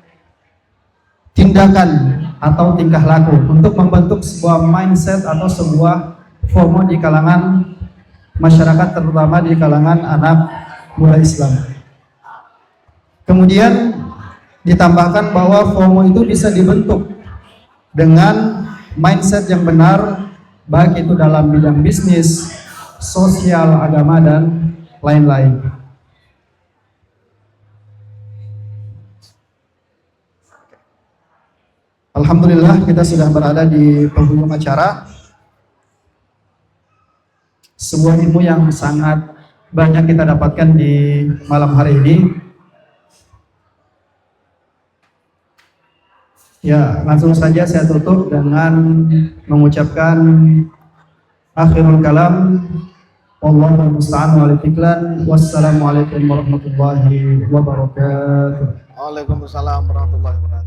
tindakan atau tingkah laku untuk membentuk sebuah mindset atau sebuah FOMO di kalangan masyarakat, terutama di kalangan anak muda Islam. Kemudian ditambahkan bahwa FOMO itu bisa dibentuk dengan mindset yang benar, baik itu dalam bidang bisnis, sosial, agama, dan lain-lain. Alhamdulillah, kita sudah berada di penghujung acara. Sebuah ilmu yang sangat banyak kita dapatkan di malam hari ini. Ya, langsung saja saya tutup dengan mengucapkan akhirul kalam. Wallahu musta'an wa al-tiklan. Wassalamualaikum warahmatullahi wabarakatuh. Waalaikumsalam warahmatullahi wabarakatuh.